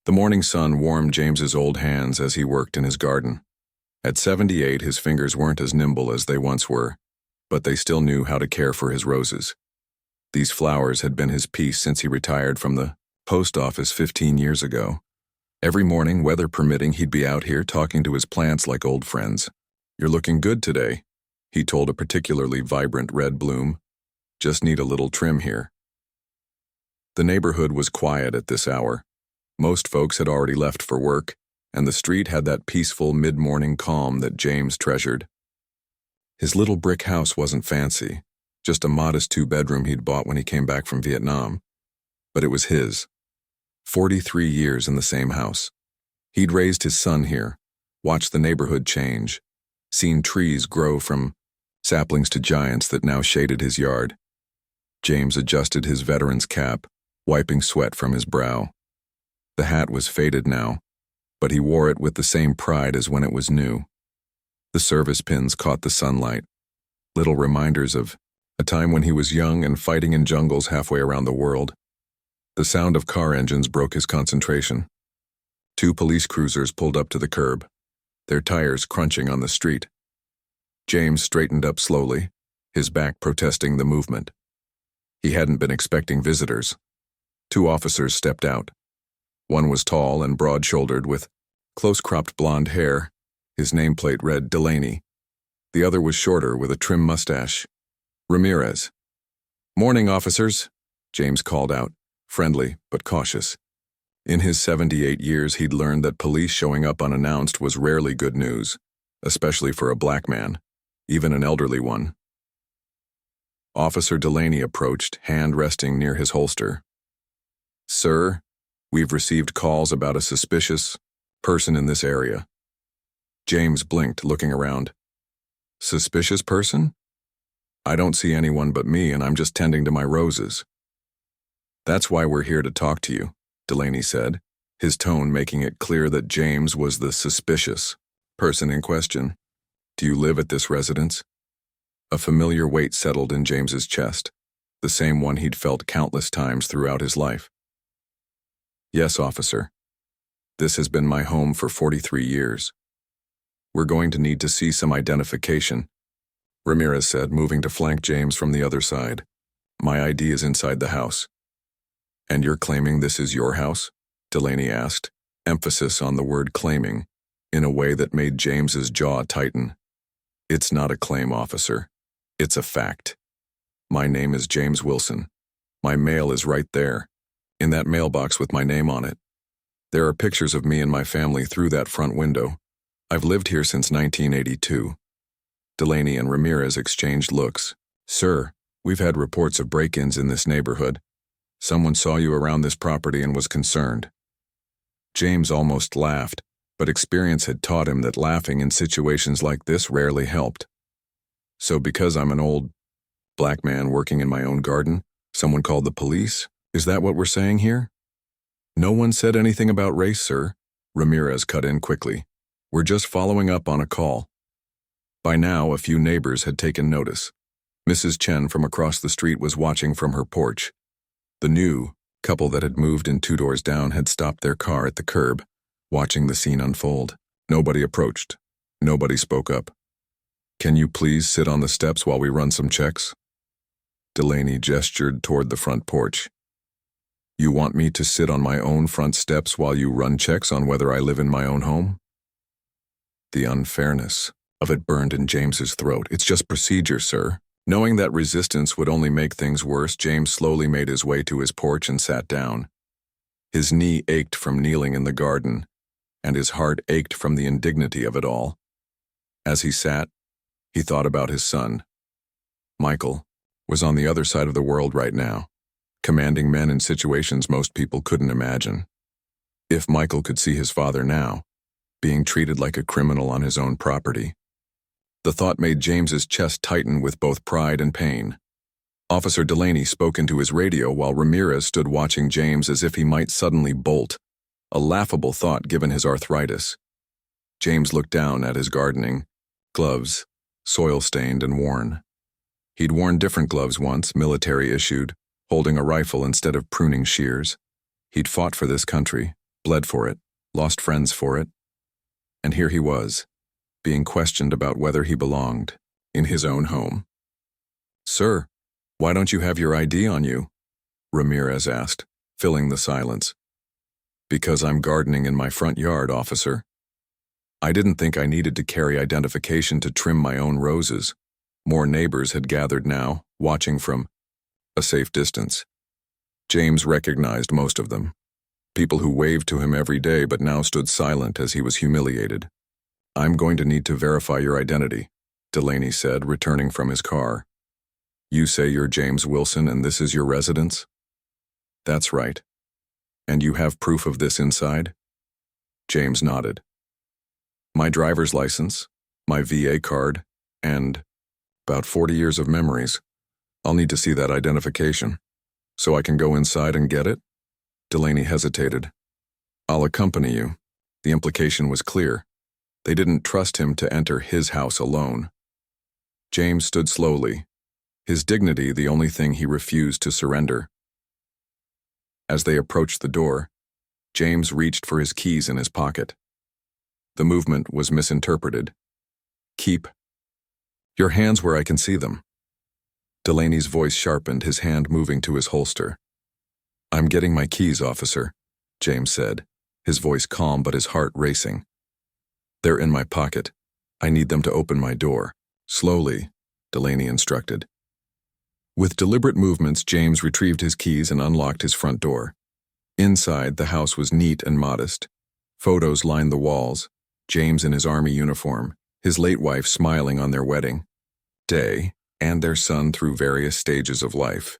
The morning sun warmed James's old hands as he worked in his garden. At 78, his fingers weren't as nimble as they once were, but they still knew how to care for his roses. These flowers had been his peace since he retired from the post office 15 years ago. Every morning, weather permitting, he'd be out here talking to his plants like old friends. "You're looking good today," he told a particularly vibrant red bloom. "Just need a little trim here." The neighborhood was quiet at this hour. Most folks had already left for work, and the street had that peaceful mid-morning calm that James treasured. His little brick house wasn't fancy, just a modest two-bedroom he'd bought when he came back from Vietnam. But it was his. 43 years in the same house. He'd raised his son here, watched the neighborhood change, seen trees grow from saplings to giants that now shaded his yard. James adjusted his veteran's cap, wiping sweat from his brow. The hat was faded now, but he wore it with the same pride as when it was new. The service pins caught the sunlight, little reminders of a time when he was young and fighting in jungles halfway around the world. The sound of car engines broke his concentration. 2 police cruisers pulled up to the curb, their tires crunching on the street. James straightened up slowly, his back protesting the movement. He hadn't been expecting visitors. 2 officers stepped out. One was tall and broad-shouldered with close-cropped blonde hair. His nameplate read Delaney. The other was shorter with a trim mustache. Ramirez. "Morning, officers," James called out, friendly but cautious. In his 78 years, he'd learned that police showing up unannounced was rarely good news, especially for a black man, even an elderly one. Officer Delaney approached, hand resting near his holster. "Sir, we've received calls about a suspicious person in this area." James blinked, looking around. "Suspicious person? I don't see anyone but me, and I'm just tending to my roses." "That's why we're here to talk to you," Delaney said, his tone making it clear that James was the suspicious person in question. "Do you live at this residence?" A familiar weight settled in James's chest, the same one he'd felt countless times throughout his life. "Yes, officer. This has been my home for 43 years. We're going to need to see some identification," Ramirez said, moving to flank James from the other side. "My ID is inside the house." "And you're claiming this is your house?" Delaney asked, emphasis on the word claiming, in a way that made James's jaw tighten. "It's not a claim, officer. It's a fact. My name is James Wilson. My mail is right there, in that mailbox with my name on it. There are pictures of me and my family through that front window. I've lived here since 1982. Delaney and Ramirez exchanged looks. "Sir, we've had reports of break-ins in this neighborhood. Someone saw you around this property and was concerned." James almost laughed, but experience had taught him that laughing in situations like this rarely helped. "So because I'm an old black man working in my own garden, someone called the police? Is that what we're saying here?" "No one said anything about race, sir," Ramirez cut in quickly. "We're just following up on a call." By now, a few neighbors had taken notice. Mrs. Chen from across the street was watching from her porch. The new couple that had moved in 2 doors down had stopped their car at the curb, watching the scene unfold. Nobody approached. Nobody spoke up. "Can you please sit on the steps while we run some checks?" Delaney gestured toward the front porch. "You want me to sit on my own front steps while you run checks on whether I live in my own home?" The unfairness of it burned in James's throat. "It's just procedure, sir." Knowing that resistance would only make things worse, James slowly made his way to his porch and sat down. His knee ached from kneeling in the garden, and his heart ached from the indignity of it all. As he sat, he thought about his son. Michael was on the other side of the world right now, commanding men in situations most people couldn't imagine. If Michael could see his father now, being treated like a criminal on his own property. The thought made James's chest tighten with both pride and pain. Officer Delaney spoke into his radio while Ramirez stood watching James as if he might suddenly bolt, a laughable thought given his arthritis. James looked down at his gardening gloves, soil-stained and worn. He'd worn different gloves once, military-issued, holding a rifle instead of pruning shears. He'd fought for this country, bled for it, lost friends for it. And here he was, being questioned about whether he belonged in his own home. "Sir, why don't you have your ID on you?" Ramirez asked, filling the silence. "Because I'm gardening in my front yard, officer. I didn't think I needed to carry identification to trim my own roses." More neighbors had gathered now, watching from a safe distance. James recognized most of them. People who waved to him every day but now stood silent as he was humiliated. "I'm going to need to verify your identity," Delaney said, returning from his car. "You say you're James Wilson and this is your residence?" "That's right. And you have proof of this inside?" James nodded. "My driver's license, my VA card, and about 40 years of memories. I'll need to see that identification. So I can go inside and get it?" Delaney hesitated. "I'll accompany you." The implication was clear. They didn't trust him to enter his house alone. James stood slowly, his dignity the only thing he refused to surrender. As they approached the door, James reached for his keys in his pocket. The movement was misinterpreted. "Keep your hands where I can see them." Delaney's voice sharpened, his hand moving to his holster. "I'm getting my keys, officer," James said, his voice calm but his heart racing. "They're in my pocket. I need them to open my door." "Slowly," Delaney instructed. With deliberate movements, James retrieved his keys and unlocked his front door. Inside, the house was neat and modest. Photos lined the walls, James in his army uniform, his late wife smiling on their wedding day, and their son through various stages of life,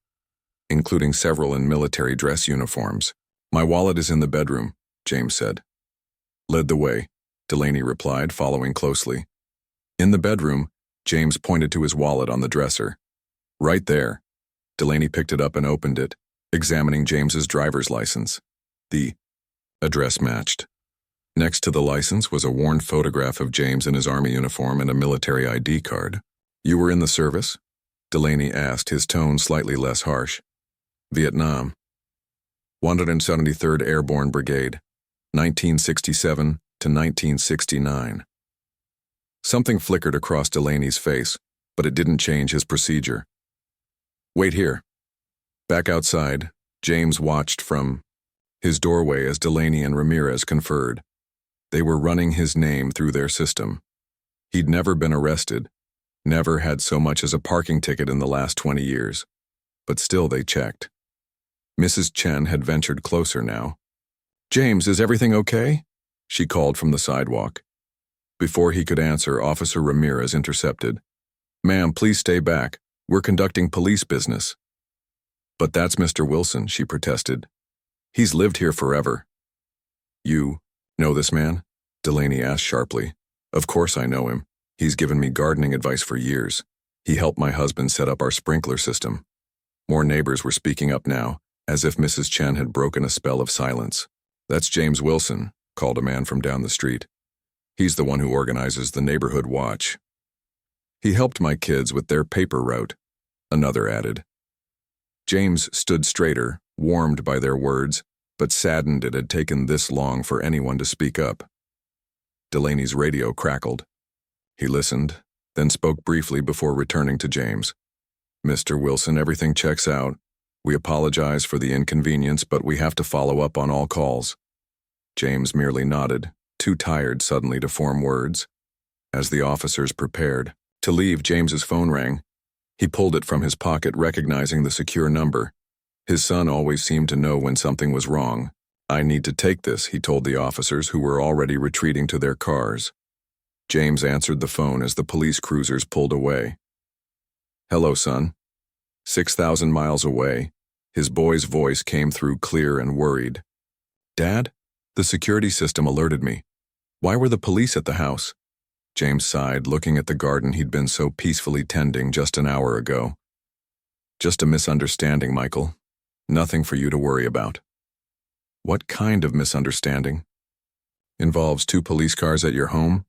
including several in military dress uniforms. "My wallet is in the bedroom," James said. "Lead the way," Delaney replied, following closely. In the bedroom, James pointed to his wallet on the dresser. "Right there." Delaney picked it up and opened it, examining James's driver's license. The address matched. Next to the license was a worn photograph of James in his army uniform and a military ID card. "You were in the service?" Delaney asked, his tone slightly less harsh. "Vietnam. 173rd Airborne Brigade, 1967 to 1969. Something flickered across Delaney's face, but it didn't change his procedure. "Wait here." Back outside, James watched from his doorway as Delaney and Ramirez conferred. They were running his name through their system. He'd never been arrested, never had so much as a parking ticket in the last 20 years. But still they checked. Mrs. Chen had ventured closer now. "James, is everything okay?" she called from the sidewalk. Before he could answer, Officer Ramirez intercepted. "Ma'am, please stay back. We're conducting police business." "But that's Mr. Wilson," she protested. "He's lived here forever." "You know this man?" Delaney asked sharply. "Of course I know him. He's given me gardening advice for years. He helped my husband set up our sprinkler system." More neighbors were speaking up now, as if Mrs. Chen had broken a spell of silence. "That's James Wilson," called a man from down the street. "He's the one who organizes the neighborhood watch." "He helped my kids with their paper route," another added. James stood straighter, warmed by their words, but saddened it had taken this long for anyone to speak up. Delaney's radio crackled. He listened, then spoke briefly before returning to James. "Mr. Wilson, everything checks out. We apologize for the inconvenience, but we have to follow up on all calls." James merely nodded, too tired suddenly to form words. As the officers prepared to leave, James's phone rang. He pulled it from his pocket, recognizing the secure number. His son always seemed to know when something was wrong. "I need to take this," he told the officers, who were already retreating to their cars. James answered the phone as the police cruisers pulled away. "Hello, son." 6,000 miles away, his boy's voice came through clear and worried. "Dad, the security system alerted me. Why were the police at the house?" James sighed, looking at the garden he'd been so peacefully tending just an hour ago. "Just a misunderstanding, Michael. Nothing for you to worry about." "What kind of misunderstanding?" "Involves 2 police cars at your home?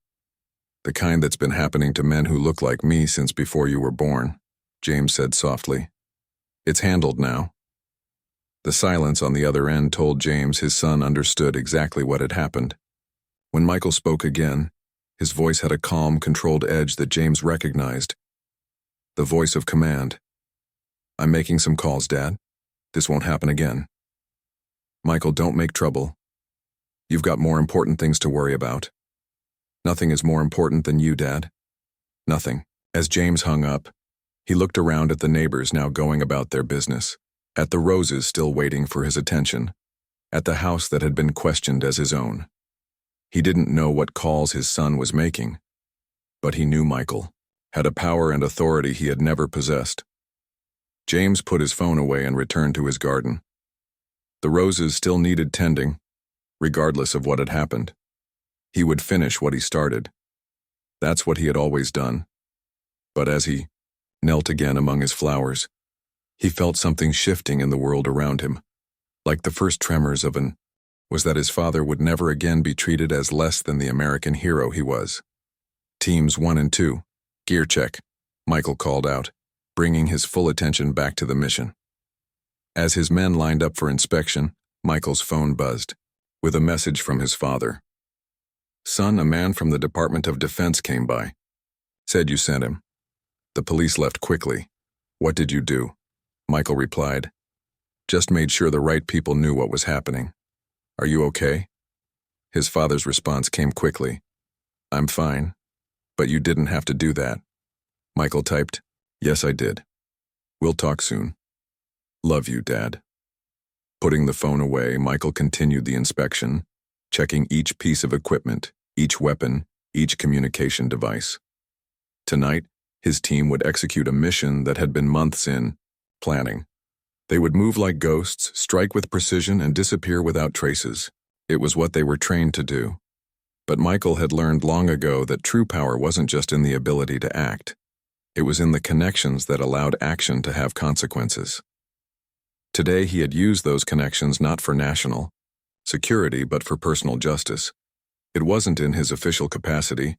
The kind that's been happening to men who look like me since before you were born," James said softly. "It's handled now." The silence on the other end told James his son understood exactly what had happened. When Michael spoke again, his voice had a calm, controlled edge that James recognized. The voice of command. "I'm making some calls, Dad. This won't happen again." "Michael, don't make trouble. You've got more important things to worry about." "Nothing is more important than you, Dad." "Nothing." As James hung up, he looked around at the neighbors now going about their business, at the roses still waiting for his attention, at the house that had been questioned as his own. He didn't know what calls his son was making, but he knew Michael had a power and authority he had never possessed. James put his phone away and returned to his garden. The roses still needed tending, regardless of what had happened. He would finish what he started. That's what he had always done. But as he knelt again among his flowers, he felt something shifting in the world around him, like the first tremors of was that his father would never again be treated as less than the American hero he was. "Teams 1 and 2, gear check," Michael called out, bringing his full attention back to the mission. As his men lined up for inspection, Michael's phone buzzed, with a message from his father. "Son, a man from the Department of Defense came by. Said you sent him. The police left quickly. What did you do?" Michael replied, "Just made sure the right people knew what was happening. Are you okay?" His father's response came quickly. "I'm fine, but you didn't have to do that." Michael typed, "Yes, I did. We'll talk soon. Love you, Dad." Putting the phone away, Michael continued the inspection, checking each piece of equipment, each weapon, each communication device. Tonight, his team would execute a mission that had been months in planning. They would move like ghosts, strike with precision, and disappear without traces. It was what they were trained to do. But Michael had learned long ago that true power wasn't just in the ability to act. It was in the connections that allowed action to have consequences. Today he had used those connections not for national security but for personal justice. It wasn't in his official capacity,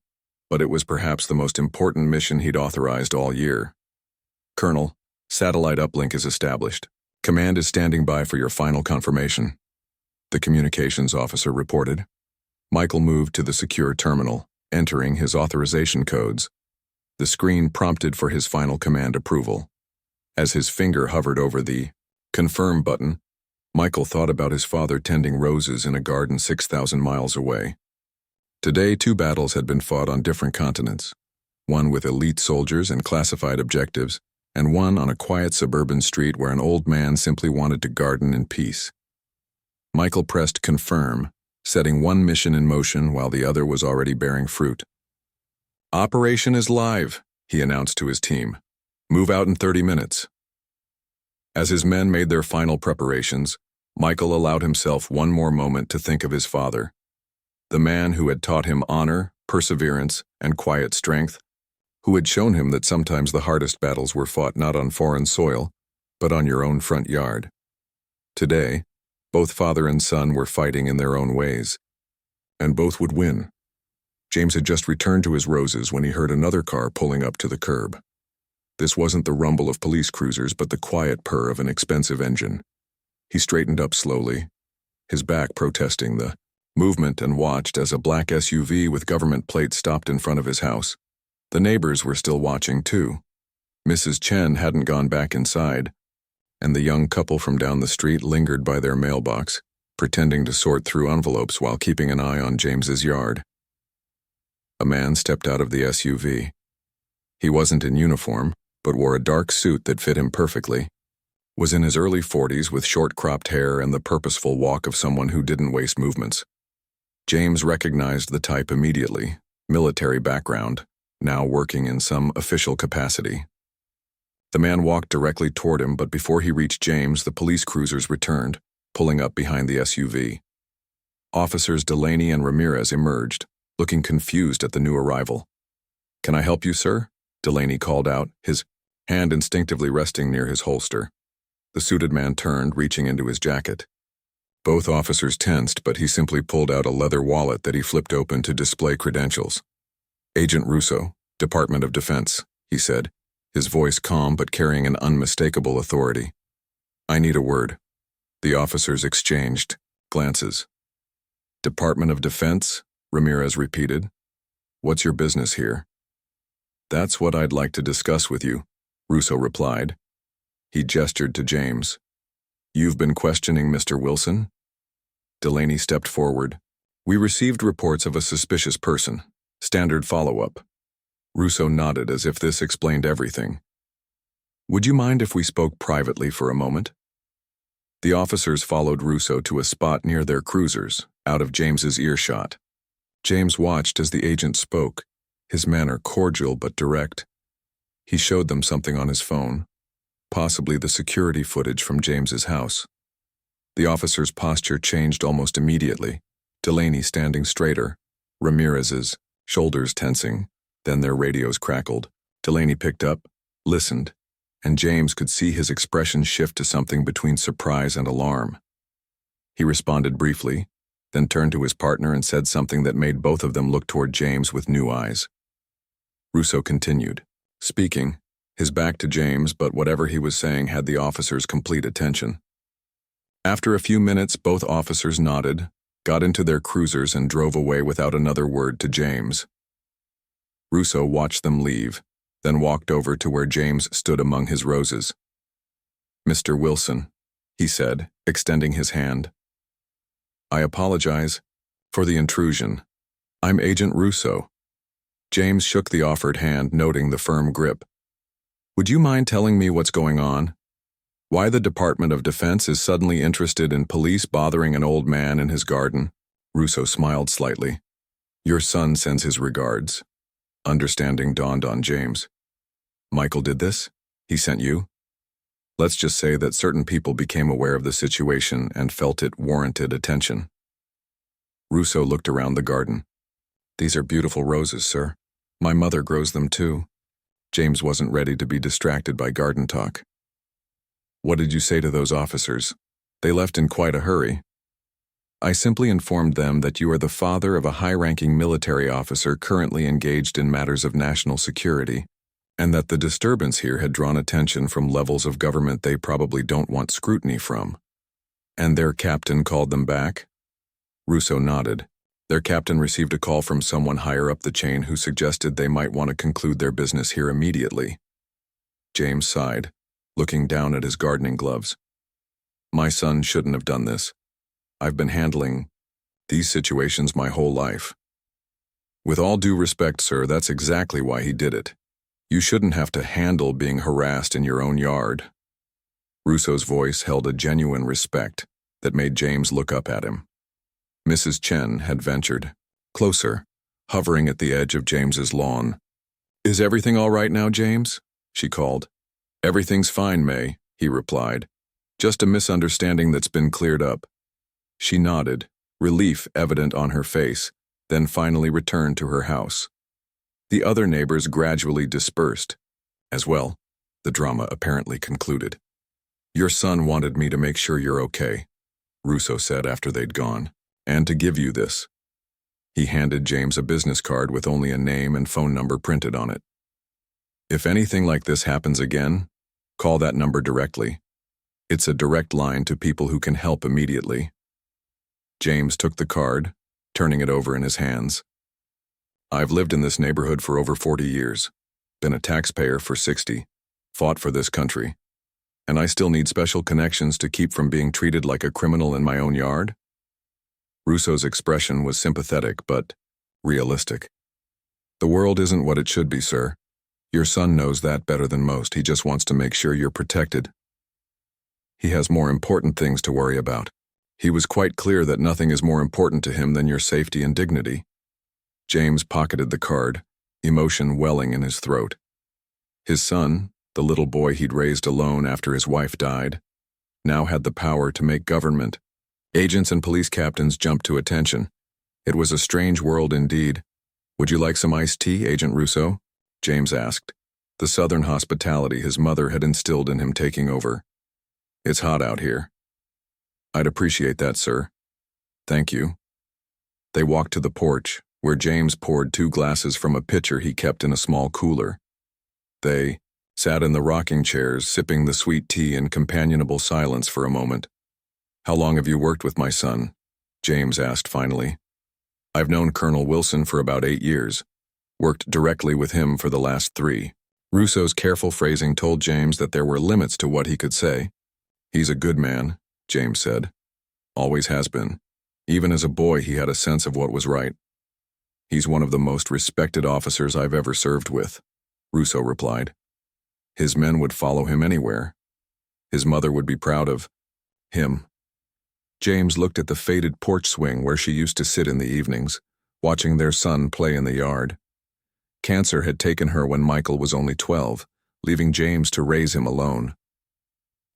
but it was perhaps the most important mission he'd authorized all year. "Colonel, satellite uplink is established. Command is standing by for your final confirmation," the communications officer reported. Michael moved to the secure terminal, entering his authorization codes. The screen prompted for his final command approval. As his finger hovered over the confirm button, Michael thought about his father tending roses in a garden 6,000 miles away. Today, 2 battles had been fought on different continents, one with elite soldiers and classified objectives, and one on a quiet suburban street where an old man simply wanted to garden in peace. Michael pressed confirm, setting one mission in motion while the other was already bearing fruit. "Operation is live," he announced to his team. "Move out in 30 minutes." As his men made their final preparations, Michael allowed himself one more moment to think of his father, the man who had taught him honor, perseverance, and quiet strength, who had shown him that sometimes the hardest battles were fought not on foreign soil, but on your own front yard. Today, both father and son were fighting in their own ways, and both would win. James had just returned to his roses when he heard another car pulling up to the curb. This wasn't the rumble of police cruisers, but the quiet purr of an expensive engine. He straightened up slowly, his back protesting the movement, and watched as a black SUV with government plates stopped in front of his house. The neighbors were still watching too. Mrs. Chen hadn't gone back inside, and the young couple from down the street lingered by their mailbox, pretending to sort through envelopes while keeping an eye on James's yard. A man stepped out of the SUV. He wasn't in uniform, but wore a dark suit that fit him perfectly, was in his early 40s with short cropped hair and the purposeful walk of someone who didn't waste movements. James recognized the type immediately, military background, now working in some official capacity. The man walked directly toward him, but before he reached James, the police cruisers returned, pulling up behind the SUV. Officers Delaney and Ramirez emerged, looking confused at the new arrival. "Can I help you, sir?" Delaney called out, his hand instinctively resting near his holster. The suited man turned, reaching into his jacket. Both officers tensed, but he simply pulled out a leather wallet that he flipped open to display credentials. "Agent Russo, Department of Defense," he said, his voice calm but carrying an unmistakable authority. "I need a word." The officers exchanged glances. Department of Defense? Ramirez repeated. What's your business here? That's what I'd like to discuss with you, Russo replied. He gestured to James. You've been questioning Mr. Wilson? Delaney stepped forward. We received reports of a suspicious person. Standard follow-up. Russo nodded as if this explained everything. Would you mind if we spoke privately for a moment? The officers followed Russo to a spot near their cruisers, out of James's earshot. James watched as the agent spoke, his manner cordial but direct. He showed them something on his phone, possibly the security footage from James's house. The officer's posture changed almost immediately, Delaney standing straighter, Ramirez's shoulders tensing, then their radios crackled. Delaney picked up, listened, and James could see his expression shift to something between surprise and alarm. He responded briefly, then turned to his partner and said something that made both of them look toward James with new eyes. Russo continued, speaking, his back to James, but whatever he was saying had the officer's complete attention. After a few minutes, both officers nodded, got into their cruisers and drove away without another word to James. Russo watched them leave, then walked over to where James stood among his roses. Mr. Wilson, he said, extending his hand. I apologize for the intrusion. I'm Agent Russo. James shook the offered hand, noting the firm grip. Would you mind telling me what's going on? Why the Department of Defense is suddenly interested in police bothering an old man in his garden? Russo smiled slightly. Your son sends his regards. Understanding dawned on James. Michael did this? He sent you? Let's just say that certain people became aware of the situation and felt it warranted attention. Russo looked around the garden. These are beautiful roses, sir. My mother grows them too. James wasn't ready to be distracted by garden talk. What did you say to those officers? They left in quite a hurry. I simply informed them that you are the father of a high-ranking military officer currently engaged in matters of national security, and that the disturbance here had drawn attention from levels of government they probably don't want scrutiny from. And their captain called them back? Russo nodded. Their captain received a call from someone higher up the chain who suggested they might want to conclude their business here immediately. James sighed, looking down at his gardening gloves. My son shouldn't have done this. I've been handling these situations my whole life. With all due respect, sir, that's exactly why he did it. You shouldn't have to handle being harassed in your own yard. Russo's voice held a genuine respect that made James look up at him. Mrs. Chen had ventured closer, hovering at the edge of James's lawn. Is everything all right now, James? She called. Everything's fine, May, he replied. Just a misunderstanding that's been cleared up. She nodded, relief evident on her face, then finally returned to her house. The other neighbors gradually dispersed. As well, the drama apparently concluded. Your son wanted me to make sure you're okay, Russo said after they'd gone, and to give you this. He handed James a business card with only a name and phone number printed on it. If anything like this happens again, call that number directly. It's a direct line to people who can help immediately. James took the card, turning it over in his hands. I've lived in this neighborhood for over 40 years, been a taxpayer for 60, fought for this country, and I still need special connections to keep from being treated like a criminal in my own yard? Russo's expression was sympathetic but realistic. The world isn't what it should be, sir. Your son knows that better than most. He just wants to make sure you're protected. He has more important things to worry about. He was quite clear that nothing is more important to him than your safety and dignity. James pocketed the card, emotion welling in his throat. His son, the little boy he'd raised alone after his wife died, now had the power to make government. Agents and police captains jumped to attention. It was a strange world indeed. Would you like some iced tea, Agent Russo? James asked, the southern hospitality his mother had instilled in him taking over. It's hot out here. I'd appreciate that, sir. Thank you. They walked to the porch, where James poured 2 glasses from a pitcher he kept in a small cooler. They sat in the rocking chairs, sipping the sweet tea in companionable silence for a moment. How long have you worked with my son? James asked finally. I've known Colonel Wilson for about 8 years. Worked directly with him for the last 3. Russo's careful phrasing told James that there were limits to what he could say. He's a good man, James said. Always has been. Even as a boy, he had a sense of what was right. He's one of the most respected officers I've ever served with, Russo replied. His men would follow him anywhere. His mother would be proud of him. James looked at the faded porch swing where she used to sit in the evenings, watching their son play in the yard. Cancer had taken her when Michael was only 12, leaving James to raise him alone.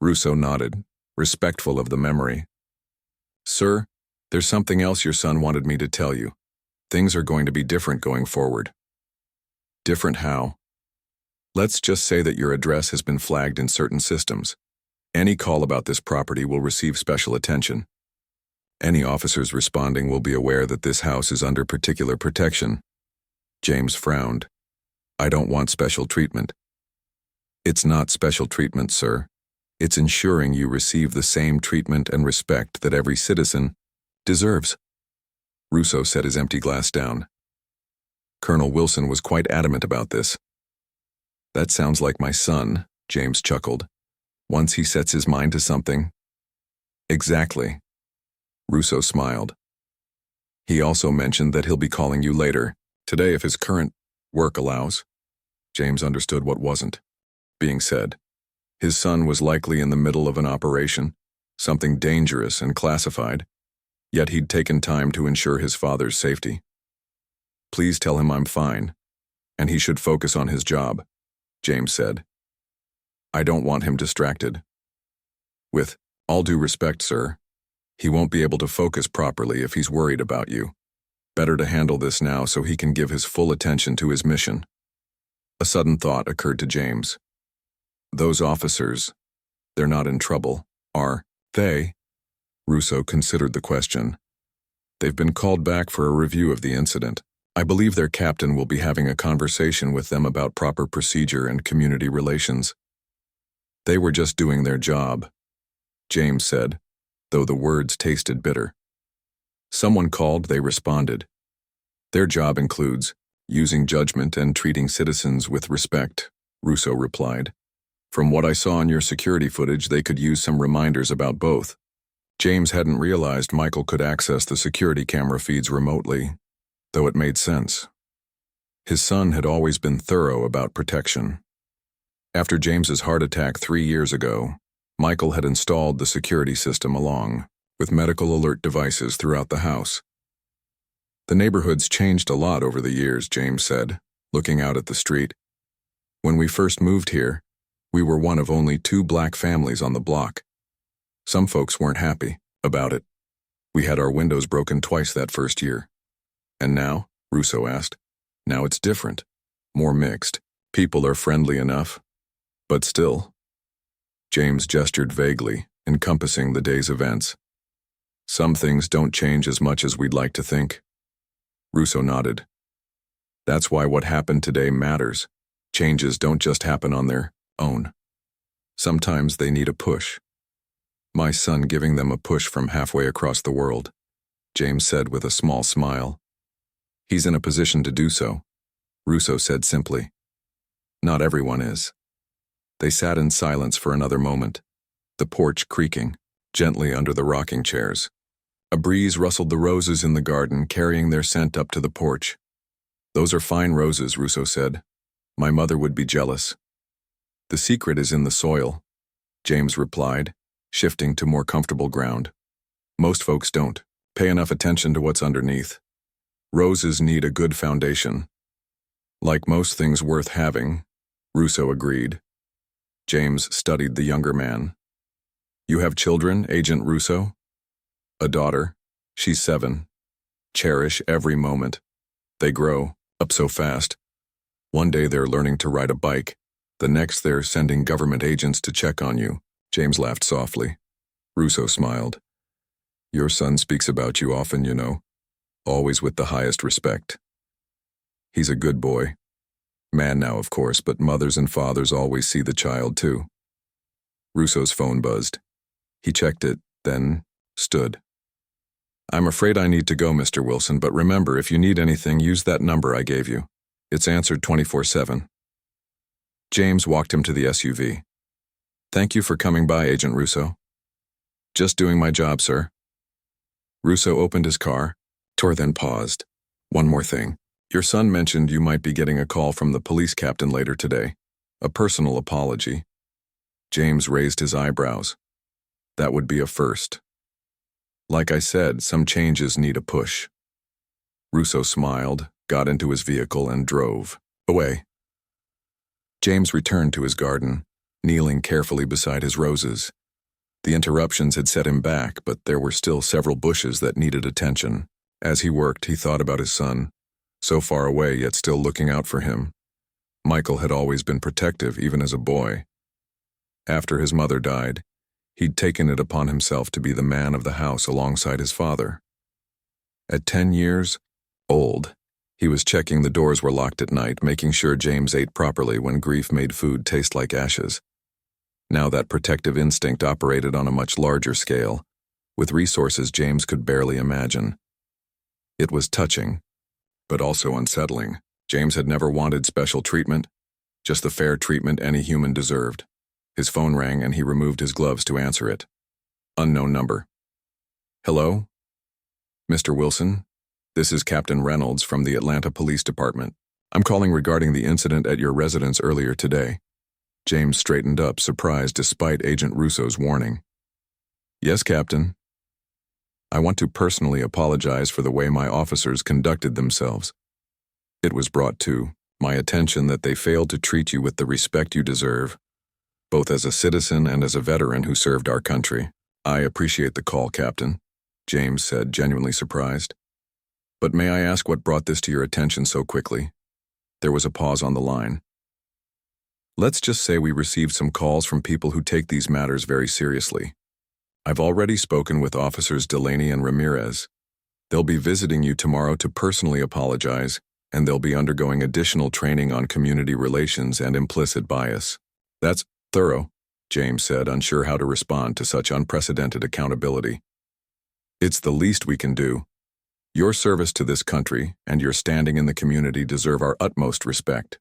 Russo nodded, respectful of the memory. Sir, there's something else your son wanted me to tell you. Things are going to be different going forward. Different how? Let's just say that your address has been flagged in certain systems. Any call about this property will receive special attention. Any officers responding will be aware that this house is under particular protection. James frowned. I don't want special treatment. It's not special treatment, sir. It's ensuring you receive the same treatment and respect that every citizen deserves. Russo set his empty glass down. Colonel Wilson was quite adamant about this. That sounds like my son, James chuckled. Once he sets his mind to something. Exactly. Russo smiled. He also mentioned that he'll be calling you later, today if his current work allows. James understood what wasn't being said. His son was likely in the middle of an operation, something dangerous and classified, yet he'd taken time to ensure his father's safety. Please tell him I'm fine, and he should focus on his job, James said. I don't want him distracted. With all due respect, sir, he won't be able to focus properly if he's worried about you. Better to handle this now so he can give his full attention to his mission. A sudden thought occurred to James. Those officers, they're not in trouble, are they? Russo considered the question. They've been called back for a review of the incident. I believe their captain will be having a conversation with them about proper procedure and community relations. They were just doing their job, James said, though the words tasted bitter. Someone called, they responded. Their job includes using judgment and treating citizens with respect, Russo replied. From what I saw in your security footage, they could use some reminders about both. James hadn't realized Michael could access the security camera feeds remotely, though it made sense. His son had always been thorough about protection. After James's heart attack 3 years ago, Michael had installed the security system along with medical alert devices throughout the house. The neighborhood's changed a lot over the years, James said, looking out at the street. When we first moved here, we were one of only 2 black families on the block. Some folks weren't happy about it. We had our windows broken twice that first year. And now, Russo asked, now it's different, more mixed. People are friendly enough, but still. James gestured vaguely, encompassing the day's events. Some things don't change as much as we'd like to think. Russo nodded. That's why what happened today matters. Changes don't just happen on their own. Sometimes they need a push. My son giving them a push from halfway across the world, James said with a small smile. He's in a position to do so, Russo said simply. Not everyone is. They sat in silence for another moment, the porch creaking gently under the rocking chairs. A breeze rustled the roses in the garden, carrying their scent up to the porch. Those are fine roses, Russo said. My mother would be jealous. The secret is in the soil, James replied, shifting to more comfortable ground. Most folks don't pay enough attention to what's underneath. Roses need a good foundation. Like most things worth having, Russo agreed. James studied the younger man. You have children, Agent Russo? A daughter. She's 7. Cherish every moment. They grow up so fast. One day they're learning to ride a bike. The next they're sending government agents to check on you. James laughed softly. Russo smiled. Your son speaks about you often, you know. Always with the highest respect. He's a good boy. Man now, of course, but mothers and fathers always see the child, too. Russo's phone buzzed. He checked it, then stood. "I'm afraid I need to go, Mr. Wilson, but remember, if you need anything, use that number I gave you. It's answered 24/7. James walked him to the SUV. "Thank you for coming by, Agent Russo." "Just doing my job, sir." Russo opened his car. Tor then paused. "One more thing. Your son mentioned you might be getting a call from the police captain later today. A personal apology." James raised his eyebrows. "That would be a first." "Like I said, some changes need a push." Russo smiled, got into his vehicle, and drove away. James returned to his garden, kneeling carefully beside his roses. The interruptions had set him back, but there were still several bushes that needed attention. As he worked, he thought about his son, so far away yet still looking out for him. Michael had always been protective, even as a boy. After his mother died, he'd taken it upon himself to be the man of the house alongside his father. At 10 years old, he was checking the doors were locked at night, making sure James ate properly when grief made food taste like ashes. Now that protective instinct operated on a much larger scale, with resources James could barely imagine. It was touching, but also unsettling. James had never wanted special treatment, just the fair treatment any human deserved. His phone rang and he removed his gloves to answer it. Unknown number. "Hello? Mr. Wilson? This is Captain Reynolds from the Atlanta Police Department. I'm calling regarding the incident at your residence earlier today." James straightened up, surprised despite Agent Russo's warning. "Yes, Captain. I want to personally apologize for the way my officers conducted themselves. It was brought to my attention that they failed to treat you with the respect you deserve, both as a citizen and as a veteran who served our country." "I appreciate the call, Captain," James said, genuinely surprised. "But may I ask what brought this to your attention so quickly?" There was a pause on the line. "Let's just say we received some calls from people who take these matters very seriously. I've already spoken with Officers Delaney and Ramirez. They'll be visiting you tomorrow to personally apologize, and they'll be undergoing additional training on community relations and implicit bias." "That's thorough," James said, unsure how to respond to such unprecedented accountability. "It's the least we can do. Your service to this country and your standing in the community deserve our utmost respect."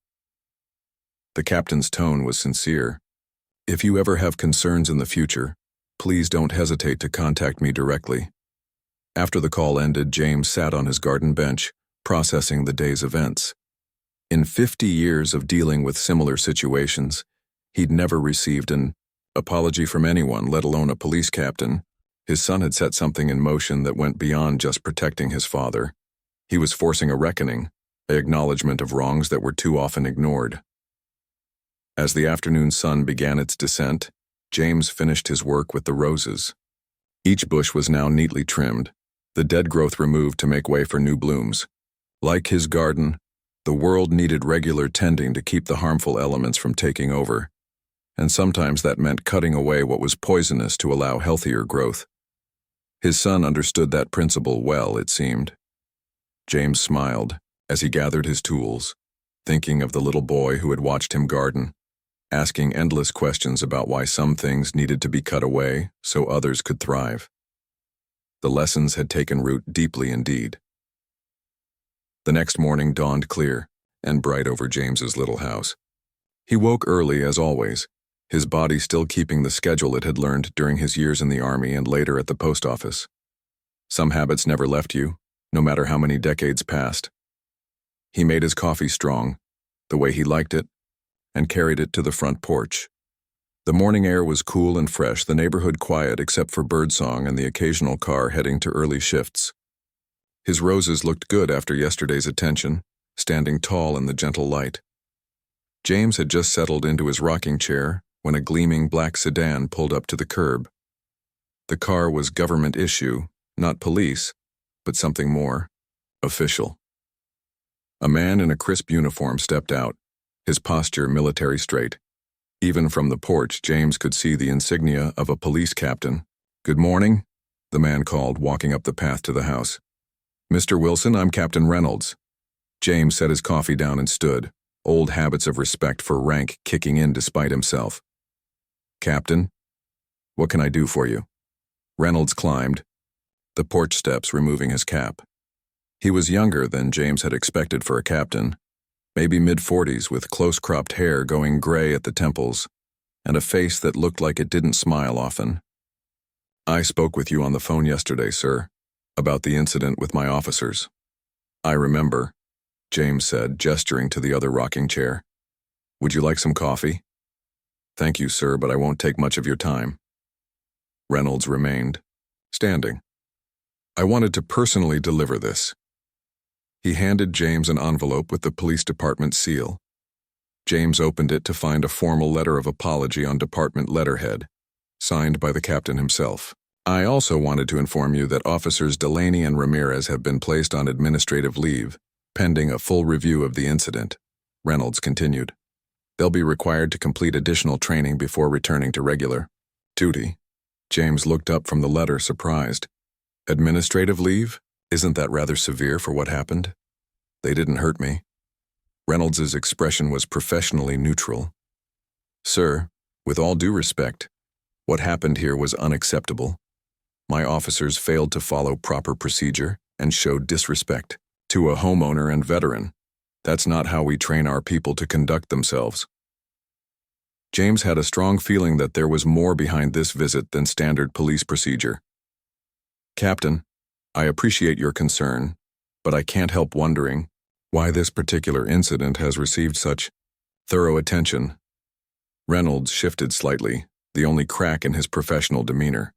The captain's tone was sincere. "If you ever have concerns in the future, please don't hesitate to contact me directly." After the call ended, James sat on his garden bench, processing the day's events. In 50 years of dealing with similar situations, he'd never received an apology from anyone, let alone a police captain. His son had set something in motion that went beyond just protecting his father. He was forcing a reckoning, an acknowledgement of wrongs that were too often ignored. As the afternoon sun began its descent, James finished his work with the roses. Each bush was now neatly trimmed, the dead growth removed to make way for new blooms. Like his garden, the world needed regular tending to keep the harmful elements from taking over, and sometimes that meant cutting away what was poisonous to allow healthier growth. His son understood that principle well, it seemed. James smiled as he gathered his tools, thinking of the little boy who had watched him garden, asking endless questions about why some things needed to be cut away so others could thrive. The lessons had taken root deeply indeed. The next morning dawned clear and bright over James's little house. He woke early as always, his body still keeping the schedule it had learned during his years in the army and later at the post office. Some habits never left you, no matter how many decades passed. He made his coffee strong, the way he liked it, and carried it to the front porch. The morning air was cool and fresh, the neighborhood quiet except for birdsong and the occasional car heading to early shifts. His roses looked good after yesterday's attention, standing tall in the gentle light. James had just settled into his rocking chair when a gleaming black sedan pulled up to the curb. The car was government issue, not police, but something more, official. A man in a crisp uniform stepped out, his posture military straight. Even from the porch, James could see the insignia of a police captain. "Good morning," the man called, walking up the path to the house. "Mr. Wilson, I'm Captain Reynolds." James set his coffee down and stood, old habits of respect for rank kicking in despite himself. "Captain, what can I do for you?" Reynolds climbed, the porch steps removing his cap. He was younger than James had expected for a captain, maybe mid-40s with close-cropped hair going gray at the temples, and a face that looked like it didn't smile often. "I spoke with you on the phone yesterday, sir, about the incident with my officers." "I remember," James said, gesturing to the other rocking chair. "Would you like some coffee?" "Thank you, sir, but I won't take much of your time." Reynolds remained, standing. "I wanted to personally deliver this." He handed James an envelope with the police department seal. James opened it to find a formal letter of apology on department letterhead, signed by the captain himself. "I also wanted to inform you that Officers Delaney and Ramirez have been placed on administrative leave, pending a full review of the incident," Reynolds continued. "They'll be required to complete additional training before returning to regular duty." James looked up from the letter, surprised. "Administrative leave? Isn't that rather severe for what happened?" "They didn't hurt me." Reynolds's expression was professionally neutral. "Sir, with all due respect, what happened here was unacceptable. My officers failed to follow proper procedure and showed disrespect to a homeowner and veteran. That's not how we train our people to conduct themselves." James had a strong feeling that there was more behind this visit than standard police procedure. "Captain, I appreciate your concern, but I can't help wondering why this particular incident has received such thorough attention." Reynolds shifted slightly, the only crack in his professional demeanor.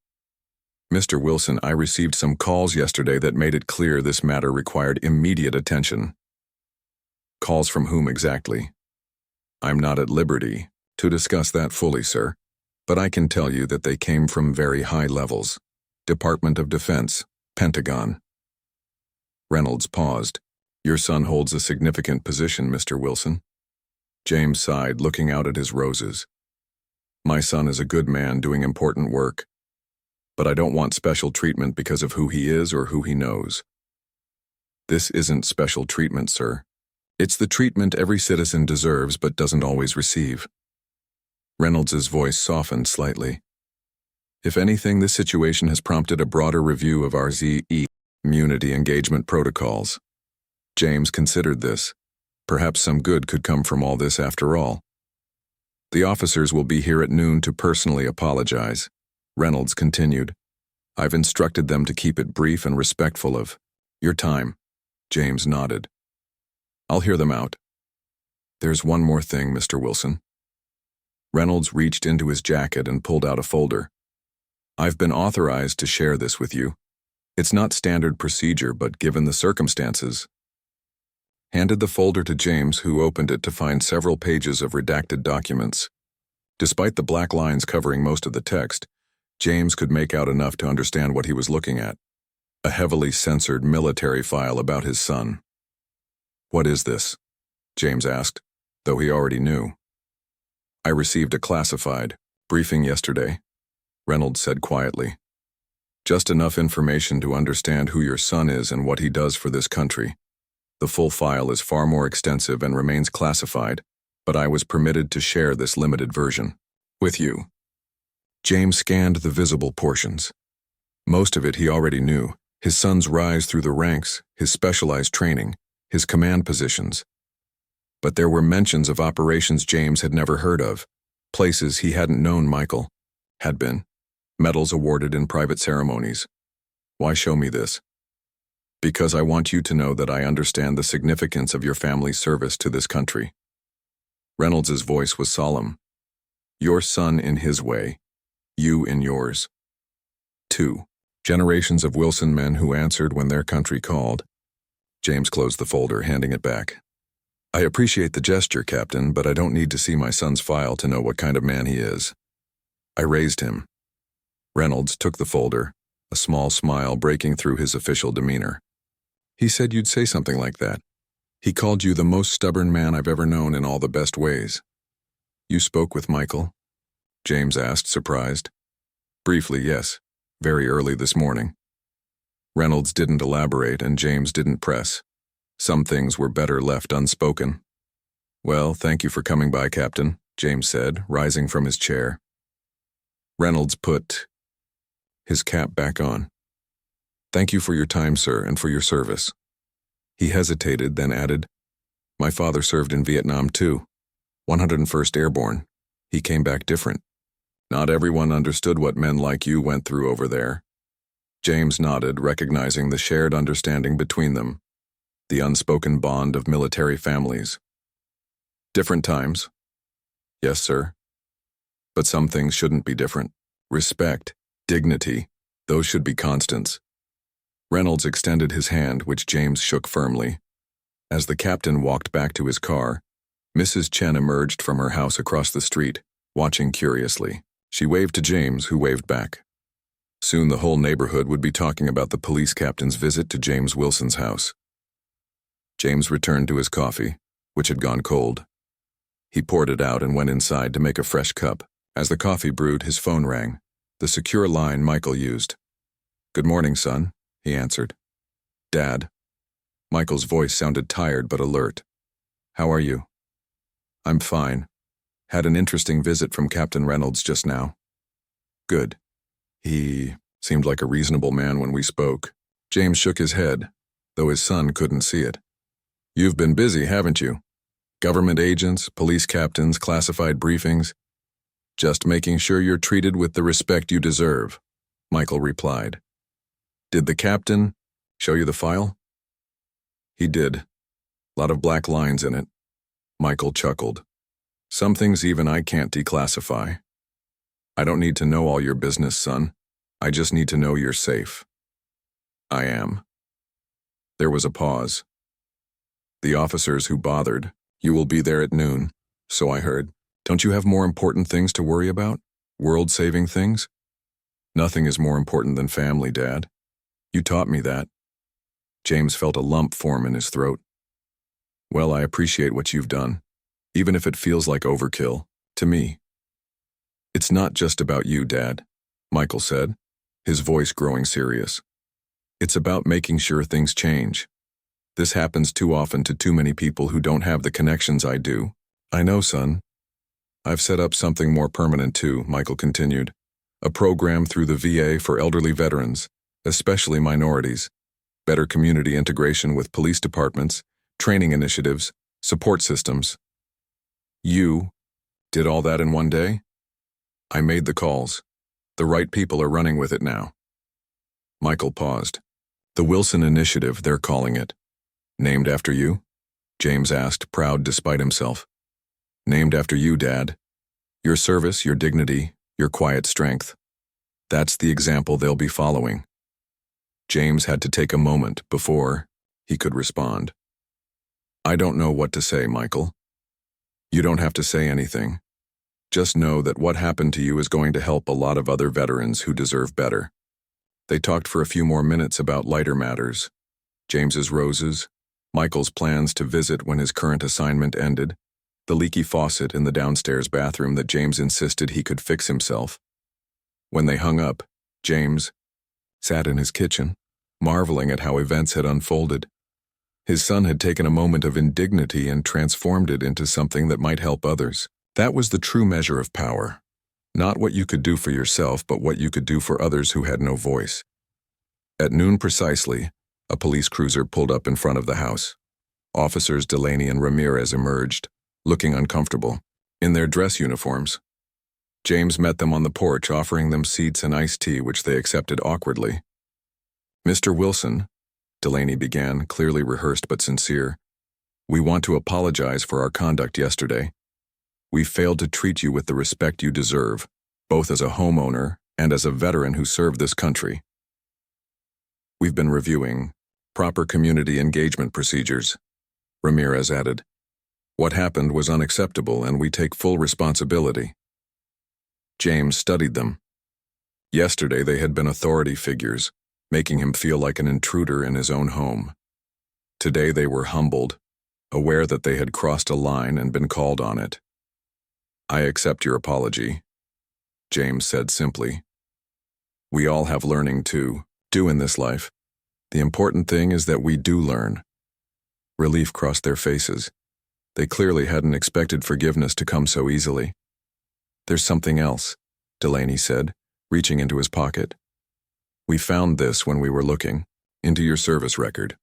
"Mr. Wilson, I received some calls yesterday that made it clear this matter required immediate attention." "Calls from whom exactly?" "I'm not at liberty to discuss that fully, sir, but I can tell you that they came from very high levels. Department of Defense, Pentagon." Reynolds paused. "Your son holds a significant position, Mr. Wilson." James sighed, looking out at his roses. "My son is a good man doing important work, but I don't want special treatment because of who he is or who he knows." "This isn't special treatment, sir. It's the treatment every citizen deserves but doesn't always receive." Reynolds's voice softened slightly. "If anything, this situation has prompted a broader review of our ZE immunity engagement protocols." James considered this. Perhaps some good could come from all this after all. "The officers will be here at noon to personally apologize," Reynolds continued. "I've instructed them to keep it brief and respectful of your time." James nodded. "I'll hear them out." "There's one more thing, Mr. Wilson." Reynolds reached into his jacket and pulled out a folder. "I've been authorized to share this with you. It's not standard procedure, but given the circumstances." Handed the folder to James, who opened it to find several pages of redacted documents. Despite the black lines covering most of the text, James could make out enough to understand what he was looking at. A heavily censored military file about his son. "What is this?" James asked, though he already knew. "I received a classified briefing yesterday," Reynolds said quietly. "Just enough information to understand who your son is and what he does for this country. The full file is far more extensive and remains classified, but I was permitted to share this limited version with you." James scanned the visible portions. Most of it he already knew: his son's rise through the ranks, his specialized training, his command positions. But there were mentions of operations James had never heard of, places he hadn't known Michael had been, medals awarded in private ceremonies. "Why show me this?" "Because I want you to know that I understand the significance of your family's service to this country." Reynolds's voice was solemn. "Your son in his way, you in yours." 2. Generations of Wilson men who answered when their country called. James closed the folder, handing it back. "I appreciate the gesture, Captain, but I don't need to see my son's file to know what kind of man he is. I raised him." Reynolds took the folder, a small smile breaking through his official demeanor. "He said you'd say something like that. He called you the most stubborn man I've ever known in all the best ways." "You spoke with Michael?" James asked, surprised. "Briefly, yes. Very early this morning." Reynolds didn't elaborate, and James didn't press. Some things were better left unspoken. "Well, thank you for coming by, Captain," James said, rising from his chair. Reynolds put his cap back on. Thank you for your time, sir, and for your service. He hesitated, then added, My father served in Vietnam too, 101st Airborne. He came back different. Not everyone understood what men like you went through over there. James nodded, recognizing the shared understanding between them, the unspoken bond of military families. Different times. Yes, sir. But some things shouldn't be different. Respect, dignity, those should be constants. Reynolds extended his hand, which James shook firmly. As the captain walked back to his car, Mrs. Chen emerged from her house across the street, watching curiously. She waved to James, who waved back. Soon the whole neighborhood would be talking about the police captain's visit to James Wilson's house. James returned to his coffee, which had gone cold. He poured it out and went inside to make a fresh cup. As the coffee brewed, his phone rang, the secure line Michael used. Good morning, son, he answered. Dad. Michael's voice sounded tired but alert. How are you? I'm fine. Had an interesting visit from Captain Reynolds just now. Good. He seemed like a reasonable man when we spoke. James shook his head, though his son couldn't see it. You've been busy, haven't you? Government agents, police captains, classified briefings. Just making sure you're treated with the respect you deserve, Michael replied. Did the captain show you the file? He did. Lot of black lines in it. Michael chuckled. Some things even I can't declassify. I don't need to know all your business, son. I just need to know you're safe. I am. There was a pause. The officers who bothered, you will be there at noon, so I heard. Don't you have more important things to worry about? World-saving things? Nothing is more important than family, Dad. You taught me that. James felt a lump form in his throat. Well, I appreciate what you've done, even if it feels like overkill, to me. It's not just about you, Dad, Michael said, his voice growing serious. It's about making sure things change. This happens too often to too many people who don't have the connections I do. I know, son. I've set up something more permanent too, Michael continued. A program through the VA for elderly veterans, especially minorities. Better community integration with police departments, training initiatives, support systems. You did all that in one day? I made the calls. The right people are running with it now. Michael paused. The Wilson Initiative, they're calling it. Named after you? James asked, proud despite himself. Named after you, Dad. Your service, your dignity, your quiet strength. That's the example they'll be following. James had to take a moment before he could respond. I don't know what to say, Michael. You don't have to say anything. Just know that what happened to you is going to help a lot of other veterans who deserve better. They talked for a few more minutes about lighter matters. James's roses, Michael's plans to visit when his current assignment ended, the leaky faucet in the downstairs bathroom that James insisted he could fix himself. When they hung up, James sat in his kitchen, marveling at how events had unfolded. His son had taken a moment of indignity and transformed it into something that might help others. That was the true measure of power. Not what you could do for yourself, but what you could do for others who had no voice. At noon precisely, a police cruiser pulled up in front of the house. Officers Delaney and Ramirez emerged, looking uncomfortable, in their dress uniforms. James met them on the porch, offering them seats and iced tea, which they accepted awkwardly. Mr. Wilson, Delaney began, clearly rehearsed but sincere, we want to apologize for our conduct yesterday. We failed to treat you with the respect you deserve, both as a homeowner and as a veteran who served this country. We've been reviewing proper community engagement procedures, Ramirez added. What happened was unacceptable and we take full responsibility. James studied them. Yesterday they had been authority figures, making him feel like an intruder in his own home. Today they were humbled, aware that they had crossed a line and been called on it. I accept your apology, James said simply. We all have learning to do in this life. The important thing is that we do learn. Relief crossed their faces. They clearly hadn't expected forgiveness to come so easily. There's something else, Delaney said, reaching into his pocket. We found this when we were looking into your service record.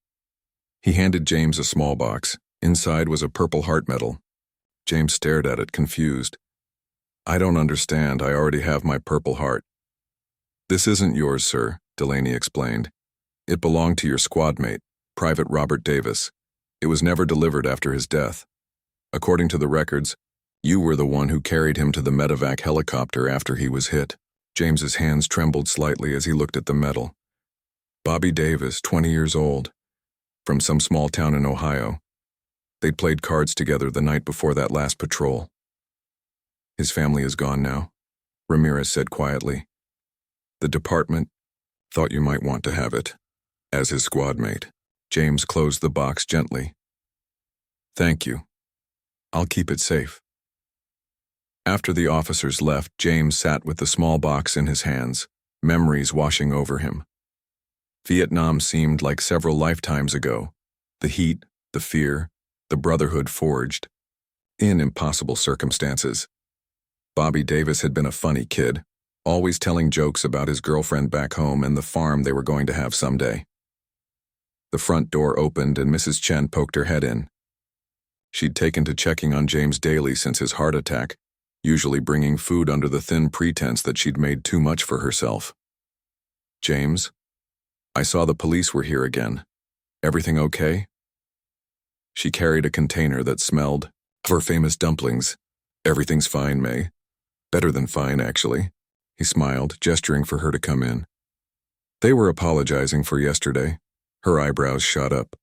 He handed James a small box. Inside was a purple heart medal. James stared at it, confused. I don't understand. I already have my Purple Heart. This isn't yours, sir, Delaney explained. It belonged to your squad mate, Private Robert Davis. It was never delivered after his death. According to the records, you were the one who carried him to the medevac helicopter after he was hit. James's hands trembled slightly as he looked at the medal. Bobby Davis, 20 years old, from some small town in Ohio. They'd played cards together the night before that last patrol. His family is gone now, Ramirez said quietly. The department thought you might want to have it, as his squad mate. James closed the box gently. Thank you. I'll keep it safe. After the officers left, James sat with the small box in his hands, memories washing over him. Vietnam seemed like several lifetimes ago. The heat, the fear, the brotherhood forged in impossible circumstances. Bobby Davis had been a funny kid, always telling jokes about his girlfriend back home and the farm they were going to have someday. The front door opened and Mrs. Chen poked her head in. She'd taken to checking on James daily since his heart attack, usually bringing food under the thin pretense that she'd made too much for herself. James, I saw the police were here again. Everything okay? She carried a container that smelled of her famous dumplings. Everything's fine, May. Better than fine, actually. He smiled, gesturing for her to come in. They were apologizing for yesterday. Her eyebrows shot up.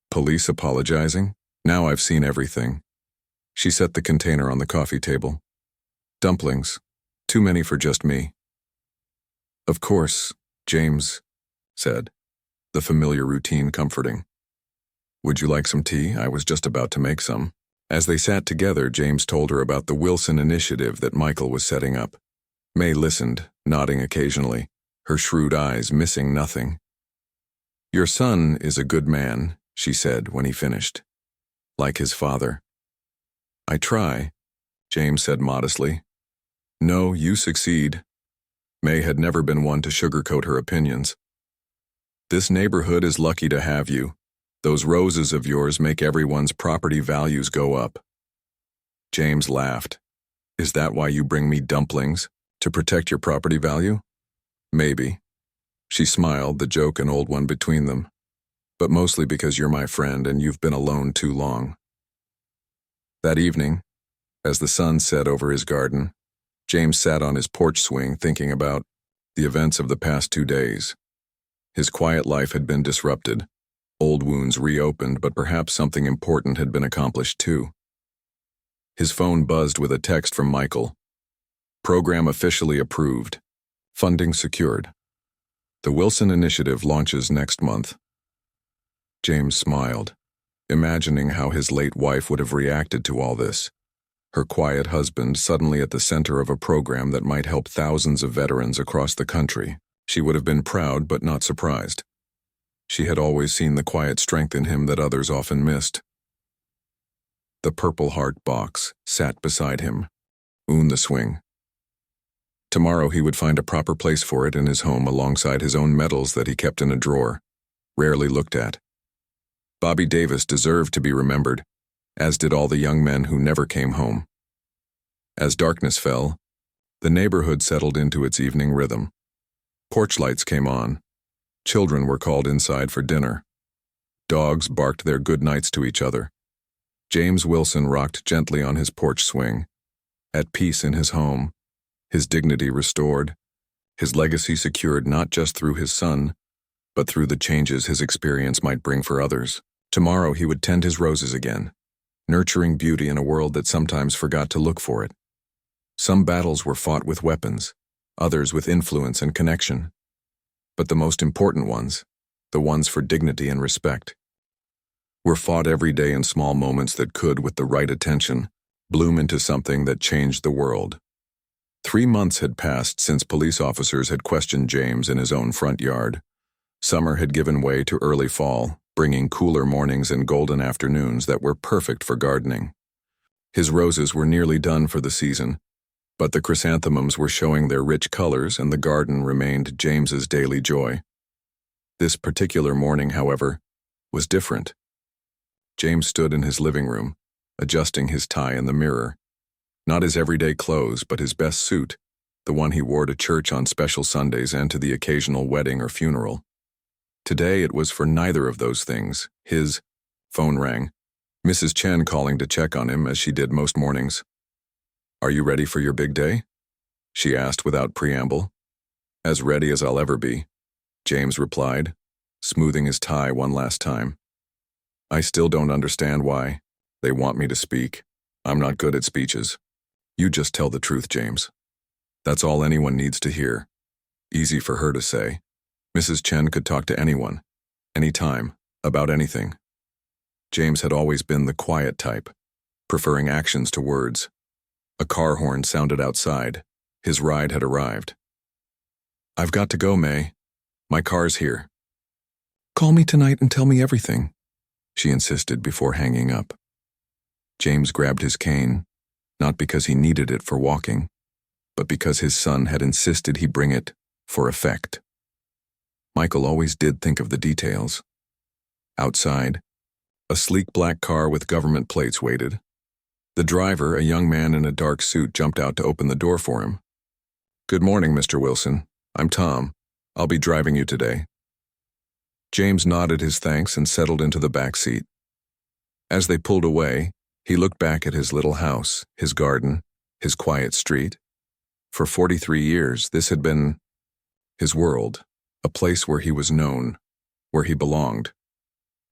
Police apologizing? Now I've seen everything. She set the container on the coffee table. Dumplings. Too many for just me. Of course, James said, the familiar routine comforting. Would you like some tea? I was just about to make some. As they sat together, James told her about the Wilson initiative that Michael was setting up. May listened, nodding occasionally, her shrewd eyes missing nothing. Your son is a good man, she said when he finished. Like his father. I try, James said modestly. No, you succeed. May had never been one to sugarcoat her opinions. This neighborhood is lucky to have you. Those roses of yours make everyone's property values go up. James laughed. Is that why you bring me dumplings? To protect your property value? Maybe. She smiled, the joke an old one between them. But mostly because you're my friend and you've been alone too long. That evening, as the sun set over his garden, James sat on his porch swing thinking about the events of the past 2 days. His quiet life had been disrupted. Old wounds reopened, but perhaps something important had been accomplished too. His phone buzzed with a text from Michael. Program officially approved. Funding secured. The Wilson Initiative launches next month. James smiled, imagining how his late wife would have reacted to all this. Her quiet husband suddenly at the center of a program that might help thousands of veterans across the country. She would have been proud but not surprised. She had always seen the quiet strength in him that others often missed. The Purple Heart box sat beside him. The swing. Tomorrow he would find a proper place for it in his home alongside his own medals that he kept in a drawer, rarely looked at. Bobby Davis deserved to be remembered, as did all the young men who never came home. As darkness fell, the neighborhood settled into its evening rhythm. Porch lights came on. Children were called inside for dinner. Dogs barked their good nights to each other. James Wilson rocked gently on his porch swing, at peace in his home, his dignity restored, his legacy secured not just through his son, but through the changes his experience might bring for others. Tomorrow he would tend his roses again, nurturing beauty in a world that sometimes forgot to look for it. Some battles were fought with weapons, others with influence and connection. But the most important ones, the ones for dignity and respect, were fought every day in small moments that could, with the right attention, bloom into something that changed the world. 3 months had passed since police officers had questioned James in his own front yard. Summer had given way to early fall, bringing cooler mornings and golden afternoons that were perfect for gardening. His roses were nearly done for the season, But the chrysanthemums were showing their rich colors and the garden remained James's daily joy. This particular morning, however, was different. James stood in his living room, adjusting his tie in the mirror. Not his everyday clothes, but his best suit, the one he wore to church on special Sundays and to the occasional wedding or funeral. Today it was for neither of those things. His phone rang. Mrs. Chen calling to check on him as she did most mornings. "Are you ready for your big day?" she asked without preamble. "As ready as I'll ever be," James replied, smoothing his tie one last time. "I still don't understand why they want me to speak. I'm not good at speeches. You just tell the truth, James. That's all anyone needs to hear." Easy for her to say. Mrs. Chen could talk to anyone, anytime, about anything. James had always been the quiet type, preferring actions to words. A car horn sounded outside. His ride had arrived. "I've got to go, May. My car's here." "Call me tonight and tell me everything," she insisted before hanging up. James grabbed his cane, not because he needed it for walking, but because his son had insisted he bring it for effect. Michael always did think of the details. Outside, a sleek black car with government plates waited. The driver, a young man in a dark suit, jumped out to open the door for him. "Good morning, Mr. Wilson. I'm Tom. I'll be driving you today." James nodded his thanks and settled into the back seat. As they pulled away, he looked back at his little house, his garden, his quiet street. For 43 years, this had been his world, a place where he was known, where he belonged.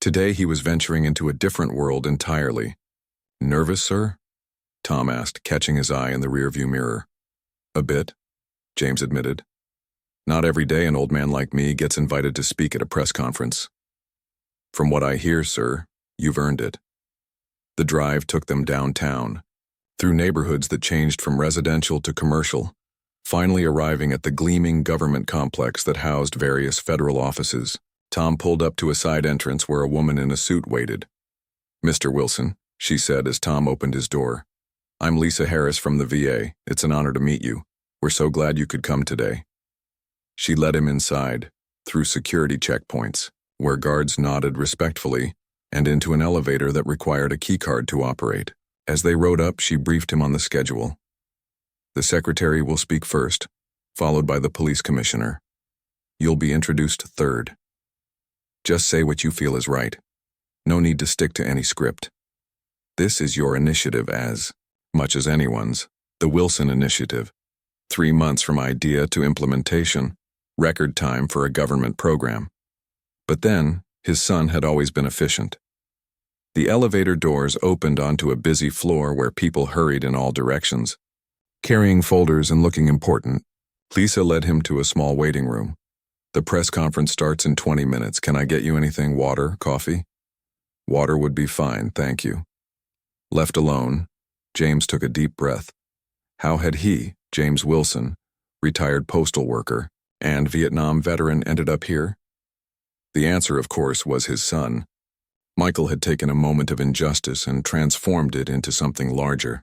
Today he was venturing into a different world entirely. "Nervous, sir?" Tom asked, catching his eye in the rearview mirror. "A bit," James admitted. "Not every day an old man like me gets invited to speak at a press conference." "From what I hear, sir, you've earned it." The drive took them downtown, through neighborhoods that changed from residential to commercial, finally arriving at the gleaming government complex that housed various federal offices. Tom pulled up to a side entrance where a woman in a suit waited. "Mr. Wilson," she said as Tom opened his door. "I'm Lisa Harris from the VA. It's an honor to meet you. We're so glad you could come today." She led him inside, through security checkpoints, where guards nodded respectfully, and into an elevator that required a keycard to operate. As they rode up, she briefed him on the schedule. "The secretary will speak first, followed by the police commissioner. You'll be introduced third. Just say what you feel is right. No need to stick to any script. This is your initiative as much as anyone's, the Wilson Initiative. 3 months from idea to implementation, record time for a government program." But then, his son had always been efficient. The elevator doors opened onto a busy floor where people hurried in all directions, carrying folders and looking important. Lisa led him to a small waiting room. "The press conference starts in 20 minutes. Can I get you anything? Water? Coffee?" "Water would be fine, thank you." Left alone, James took a deep breath. How had he, James Wilson, retired postal worker and Vietnam veteran, ended up here? The answer, of course, was his son. Michael had taken a moment of injustice and transformed it into something larger.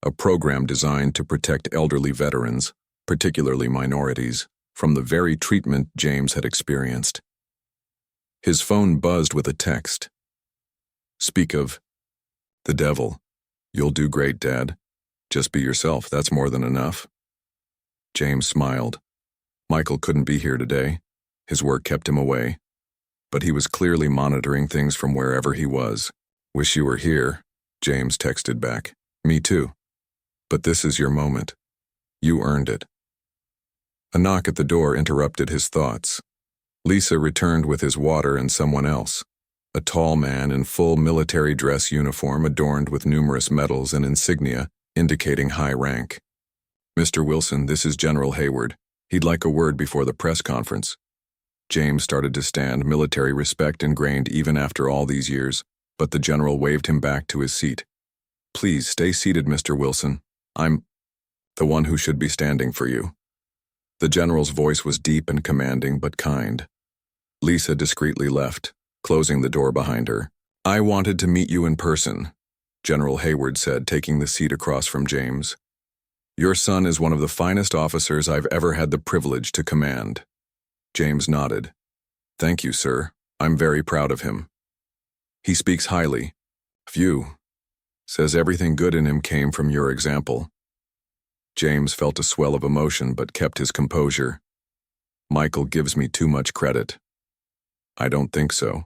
A program designed to protect elderly veterans, particularly minorities, from the very treatment James had experienced. His phone buzzed with a text. "Speak of the devil. You'll do great, Dad. Just be yourself, that's more than enough." James smiled. Michael couldn't be here today. His work kept him away. But he was clearly monitoring things from wherever he was. "Wish you were here," James texted back. "Me too. But this is your moment. You earned it." A knock at the door interrupted his thoughts. Lisa returned with his water and someone else. A tall man in full military dress uniform adorned with numerous medals and insignia indicating high rank. "Mr. Wilson, this is General Hayward. He'd like a word before the press conference." James started to stand, military respect ingrained even after all these years, but the general waved him back to his seat. "Please stay seated, Mr. Wilson. I'm the one who should be standing for you." The general's voice was deep and commanding, but kind. Lisa discreetly left, closing the door behind her. "I wanted to meet you in person," General Hayward said, taking the seat across from James. Your son is one of the finest officers I've ever had the privilege to command. James nodded. Thank you, sir. I'm very proud of him. He speaks highly of you. Says everything good in him came from your example. James felt a swell of emotion but kept his composure. Michael gives me too much credit. I don't think so.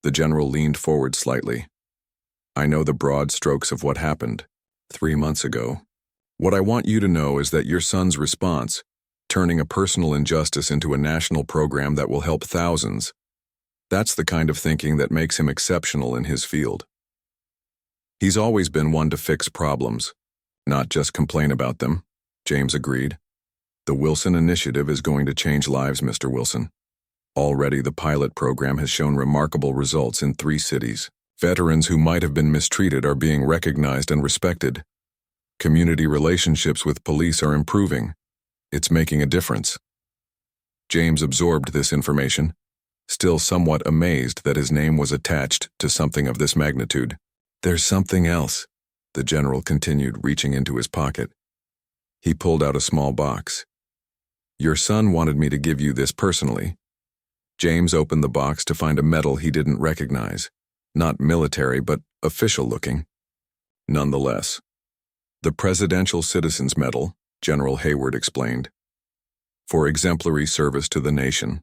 The general leaned forward slightly. I know the broad strokes of what happened 3 months ago. What I want you to know is that your son's response, turning a personal injustice into a national program that will help thousands, that's the kind of thinking that makes him exceptional in his field. He's always been one to fix problems, not just complain about them, James agreed. The Wilson Initiative is going to change lives, Mr. Wilson. Already the pilot program has shown remarkable results in 3 cities. Veterans who might have been mistreated are being recognized and respected. Community relationships with police are improving. It's making a difference. James absorbed this information, still somewhat amazed that his name was attached to something of this magnitude. There's something else, the general continued, reaching into his pocket. He pulled out a small box. Your son wanted me to give you this personally. James opened the box to find a medal he didn't recognize. Not military, but official-looking. Nonetheless. The Presidential Citizens Medal, General Hayward explained. For exemplary service to the nation.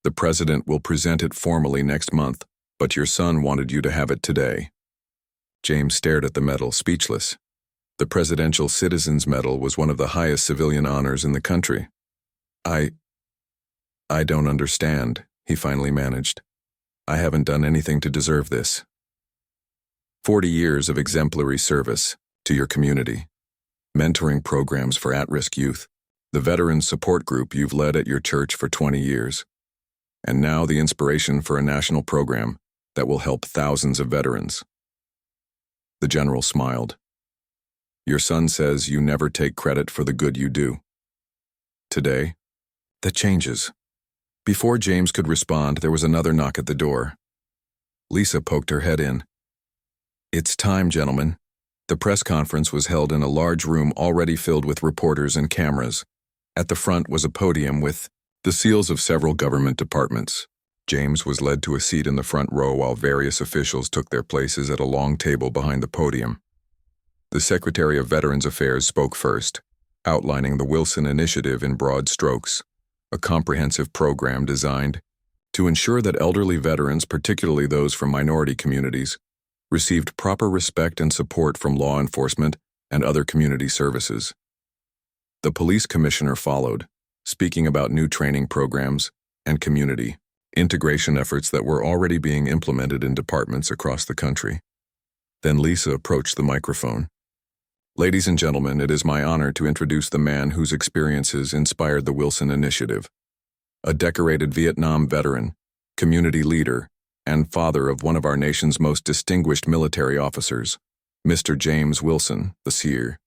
The President will present it formally next month, but your son wanted you to have it today. James stared at the medal, speechless. The Presidential Citizens Medal was one of the highest civilian honors in the country. I don't understand, he finally managed. I haven't done anything to deserve this. 40 years of exemplary service to your community. Mentoring programs for at-risk youth. The Veterans Support Group you've led at your church for 20 years. And now the inspiration for a national program that will help thousands of veterans. The general smiled. Your son says you never take credit for the good you do. Today, that changes. Before James could respond, there was another knock at the door. Lisa poked her head in. It's time, gentlemen. The press conference was held in a large room already filled with reporters and cameras. At the front was a podium with the seals of several government departments. James was led to a seat in the front row while various officials took their places at a long table behind the podium. The Secretary of Veterans Affairs spoke first, outlining the Wilson Initiative in broad strokes, a comprehensive program designed to ensure that elderly veterans, particularly those from minority communities, received proper respect and support from law enforcement and other community services. The police commissioner followed, speaking about new training programs and community integration efforts that were already being implemented in departments across the country. Then Lisa approached the microphone. Ladies and gentlemen, it is my honor to introduce the man whose experiences inspired the Wilson Initiative. A decorated Vietnam veteran, community leader, and father of one of our nation's most distinguished military officers, Mr. James Wilson, the seer.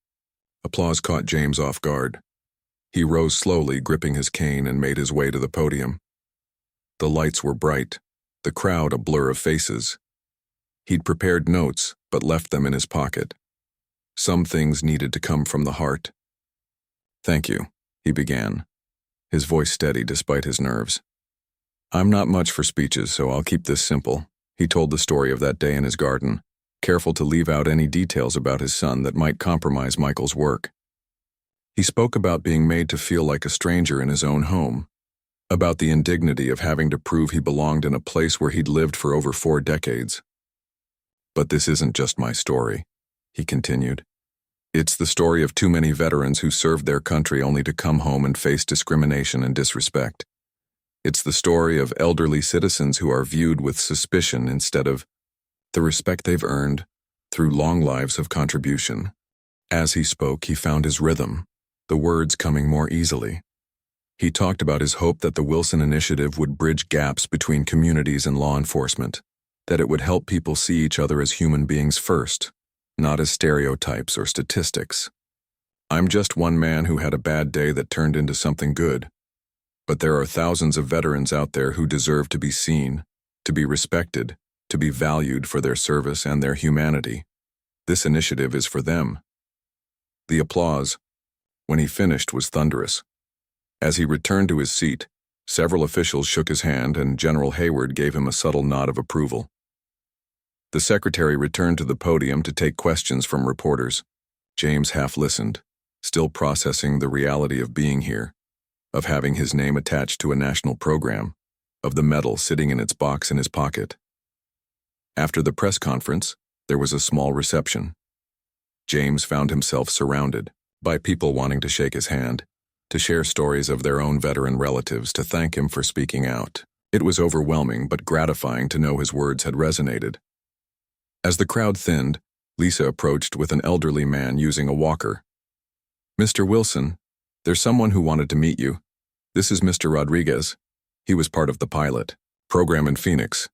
Applause caught James off guard. He rose slowly, gripping his cane, and made his way to the podium. The lights were bright, the crowd a blur of faces. He'd prepared notes, but left them in his pocket. Some things needed to come from the heart. Thank you, he began, his voice steady despite his nerves. I'm not much for speeches, so I'll keep this simple. He told the story of that day in his garden, careful to leave out any details about his son that might compromise Michael's work. He spoke about being made to feel like a stranger in his own home, about the indignity of having to prove he belonged in a place where he'd lived for over 4 decades. But this isn't just my story, he continued. It's the story of too many veterans who served their country only to come home and face discrimination and disrespect. It's the story of elderly citizens who are viewed with suspicion instead of the respect they've earned through long lives of contribution. As he spoke, he found his rhythm, the words coming more easily. He talked about his hope that the Wilson Initiative would bridge gaps between communities and law enforcement, that it would help people see each other as human beings first, not as stereotypes or statistics. I'm just one man who had a bad day that turned into something good. But there are thousands of veterans out there who deserve to be seen, to be respected, to be valued for their service and their humanity. This initiative is for them. The applause, when he finished, was thunderous. As he returned to his seat, several officials shook his hand and General Hayward gave him a subtle nod of approval. The secretary returned to the podium to take questions from reporters. James half listened, still processing the reality of being here, of having his name attached to a national program, of the medal sitting in its box in his pocket. After the press conference, there was a small reception. James found himself surrounded by people wanting to shake his hand, to share stories of their own veteran relatives, to thank him for speaking out. It was overwhelming but gratifying to know his words had resonated. As the crowd thinned, Lisa approached with an elderly man using a walker. "Mr. Wilson, there's someone who wanted to meet you. This is Mr. Rodriguez. He was part of the pilot program in Phoenix."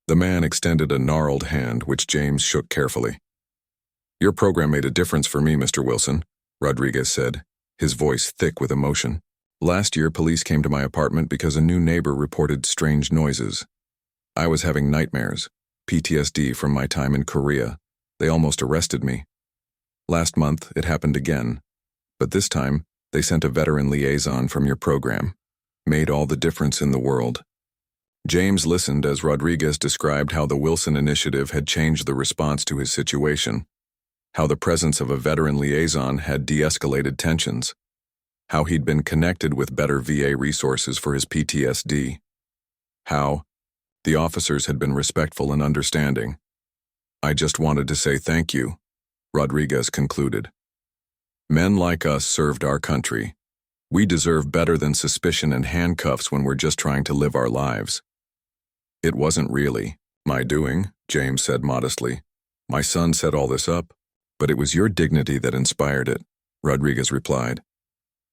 The man extended a gnarled hand, which James shook carefully. "Your program made a difference for me, Mr. Wilson," Rodriguez said, his voice thick with emotion. "Last year, police came to my apartment because a new neighbor reported strange noises. I was having nightmares, PTSD from my time in Korea. They almost arrested me. Last month, it happened again, but this time, they sent a veteran liaison from your program. Made all the difference in the world." James listened as Rodriguez described how the Wilson Initiative had changed the response to his situation, how the presence of a veteran liaison had de-escalated tensions, how he'd been connected with better VA resources for his PTSD, how the officers had been respectful and understanding. "I just wanted to say thank you," Rodriguez concluded. "Men like us served our country. We deserve better than suspicion and handcuffs when we're just trying to live our lives." "It wasn't really my doing," James said modestly. "My son set all this up, but it was your dignity that inspired it," Rodriguez replied.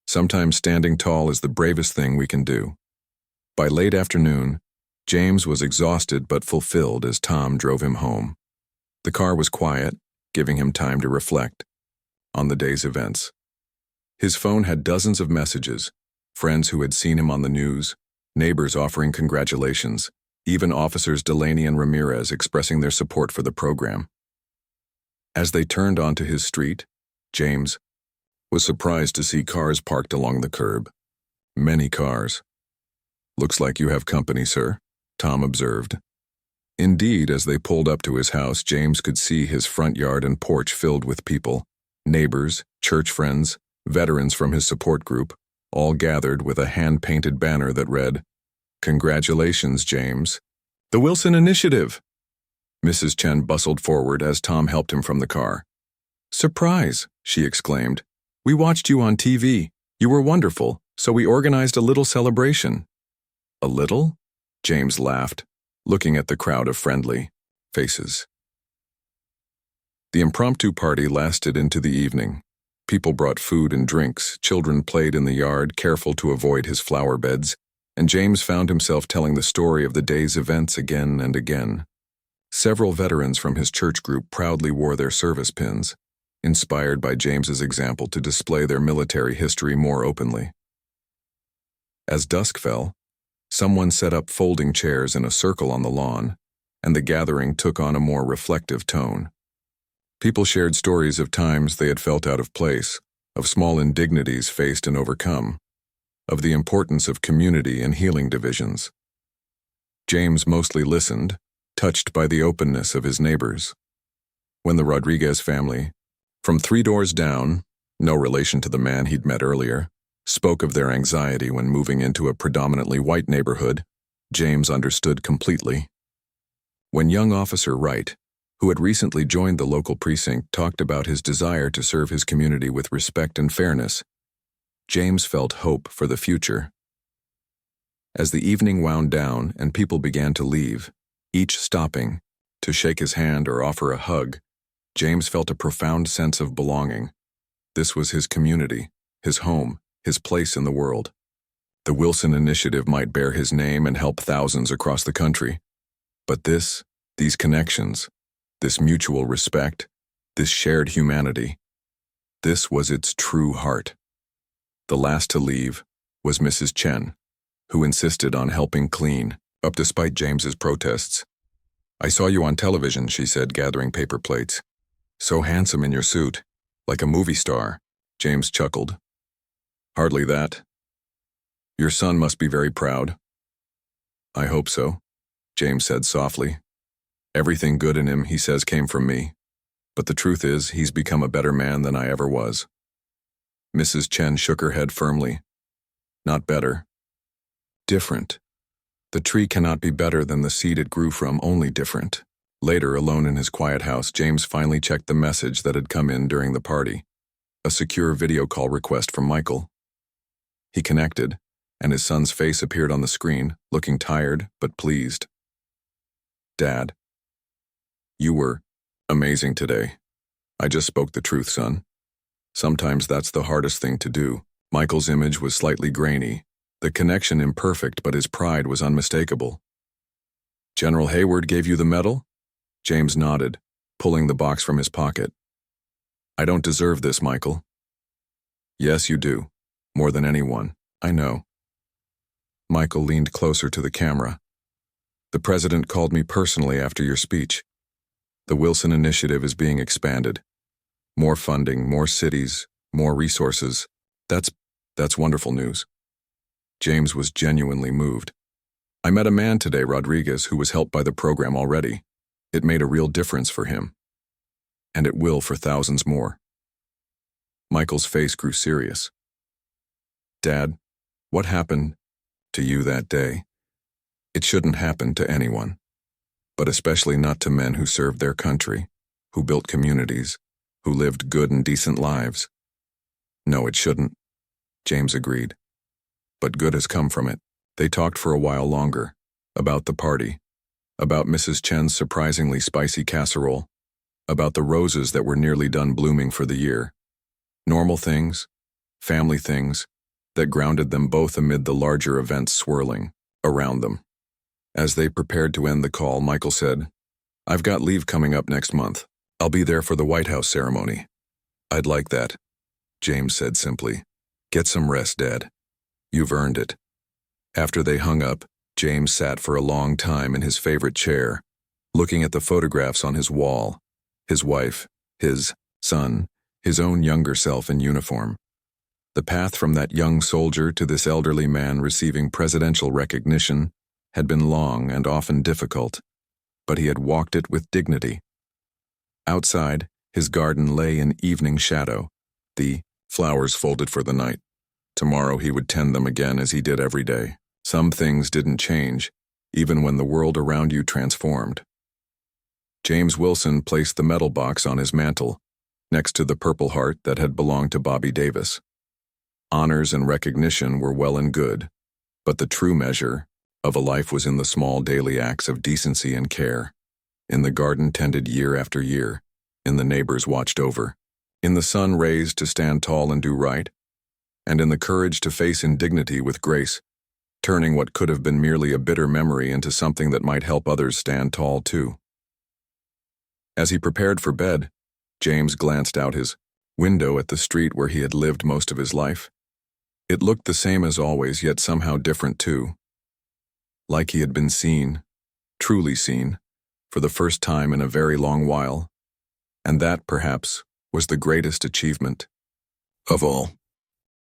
"Sometimes standing tall is the bravest thing we can do." By late afternoon, James was exhausted but fulfilled as Tom drove him home. The car was quiet, giving him time to reflect on the day's events. His phone had dozens of messages, friends who had seen him on the news, neighbors offering congratulations, even officers Delaney and Ramirez expressing their support for the program. As they turned onto his street, James was surprised to see cars parked along the curb. Many cars. "Looks like you have company, sir," Tom observed. Indeed, as they pulled up to his house, James could see his front yard and porch filled with people, neighbors, church friends, veterans from his support group, all gathered with a hand-painted banner that read, "Congratulations, James. The Wilson Initiative." Mrs. Chen bustled forward as Tom helped him from the car. "Surprise," she exclaimed. "We watched you on TV. You were wonderful, so we organized a little celebration." "A little?" James laughed, looking at the crowd of friendly faces. The impromptu party lasted into the evening. People brought food and drinks, children played in the yard, careful to avoid his flower beds, and James found himself telling the story of the day's events again and again. Several veterans from his church group proudly wore their service pins, inspired by James's example to display their military history more openly. As dusk fell, someone set up folding chairs in a circle on the lawn, and the gathering took on a more reflective tone. People shared stories of times they had felt out of place, of small indignities faced and overcome, of the importance of community and healing divisions. James mostly listened, touched by the openness of his neighbors. When the Rodriguez family, from 3 doors down, no relation to the man he'd met earlier, spoke of their anxiety when moving into a predominantly white neighborhood, James understood completely. When young Officer Wright, who had recently joined the local precinct, talked about his desire to serve his community with respect and fairness, James felt hope for the future. As the evening wound down and people began to leave, each stopping to shake his hand or offer a hug, James felt a profound sense of belonging. This was his community, his home, his place in the world. The Wilson Initiative might bear his name and help thousands across the country, but these connections, this mutual respect, this shared humanity, this was its true heart. The last to leave was Mrs. Chen, who insisted on helping clean up despite James's protests. "I saw you on television," she said, gathering paper plates. "So handsome in your suit. Like a movie star, James chuckled. Hardly that. Your son must be very proud. I hope so, James said softly. Everything good in him, he says, came from me. But the truth is, he's become a better man than I ever was. Mrs. Chen shook her head firmly. Not better. Different. The tree cannot be better than the seed it grew from, only different. Later, alone in his quiet house, James finally checked the message that had come in during the party. A secure video call request from Michael. He connected, and his son's face appeared on the screen, looking tired but pleased. Dad. You were amazing today. I just spoke the truth, son. Sometimes that's the hardest thing to do. Michael's image was slightly grainy, the connection imperfect, but his pride was unmistakable. General Hayward gave you the medal? James nodded, pulling the box from his pocket. I don't deserve this, Michael. Yes, you do. More than anyone. I know. Michael leaned closer to the camera. The president called me personally after your speech. The Wilson Initiative is being expanded. More funding, more cities, more resources. That's wonderful news. James was genuinely moved. I met a man today, Rodriguez, who was helped by the program already. It made a real difference for him. And it will for thousands more. Michael's face grew serious. Dad, what happened to you that day? It shouldn't happen to anyone, but especially not to men who served their country, who built communities, who lived good and decent lives. No, it shouldn't, James agreed. But good has come from it. They talked for a while longer, about the party, about Mrs. Chen's surprisingly spicy casserole, about the roses that were nearly done blooming for the year. Normal things, family things, that grounded them both amid the larger events swirling around them. As they prepared to end the call, Michael said, I've got leave coming up next month. I'll be there for the White House ceremony. I'd like that, James said simply. Get some rest, Dad. You've earned it. After they hung up, James sat for a long time in his favorite chair, looking at the photographs on his wall, his wife, his son, his own younger self in uniform. The path from that young soldier to this elderly man receiving presidential recognition had been long and often difficult, but he had walked it with dignity. Outside, his garden lay in evening shadow, the flowers folded for the night. Tomorrow he would tend them again as he did every day. Some things didn't change, even when the world around you transformed. James Wilson placed the medal box on his mantle, next to the Purple Heart that had belonged to Bobby Davis. Honors and recognition were well and good, but the true measure of a life was in the small daily acts of decency and care, in the garden tended year after year, in the neighbors watched over, in the sun raised to stand tall and do right, and in the courage to face indignity with grace, turning what could have been merely a bitter memory into something that might help others stand tall too. As he prepared for bed, James glanced out his window at the street where he had lived most of his life. It looked the same as always, yet somehow different too. Like he had been seen, truly seen, for the first time in a very long while. And that, perhaps, was the greatest achievement of all.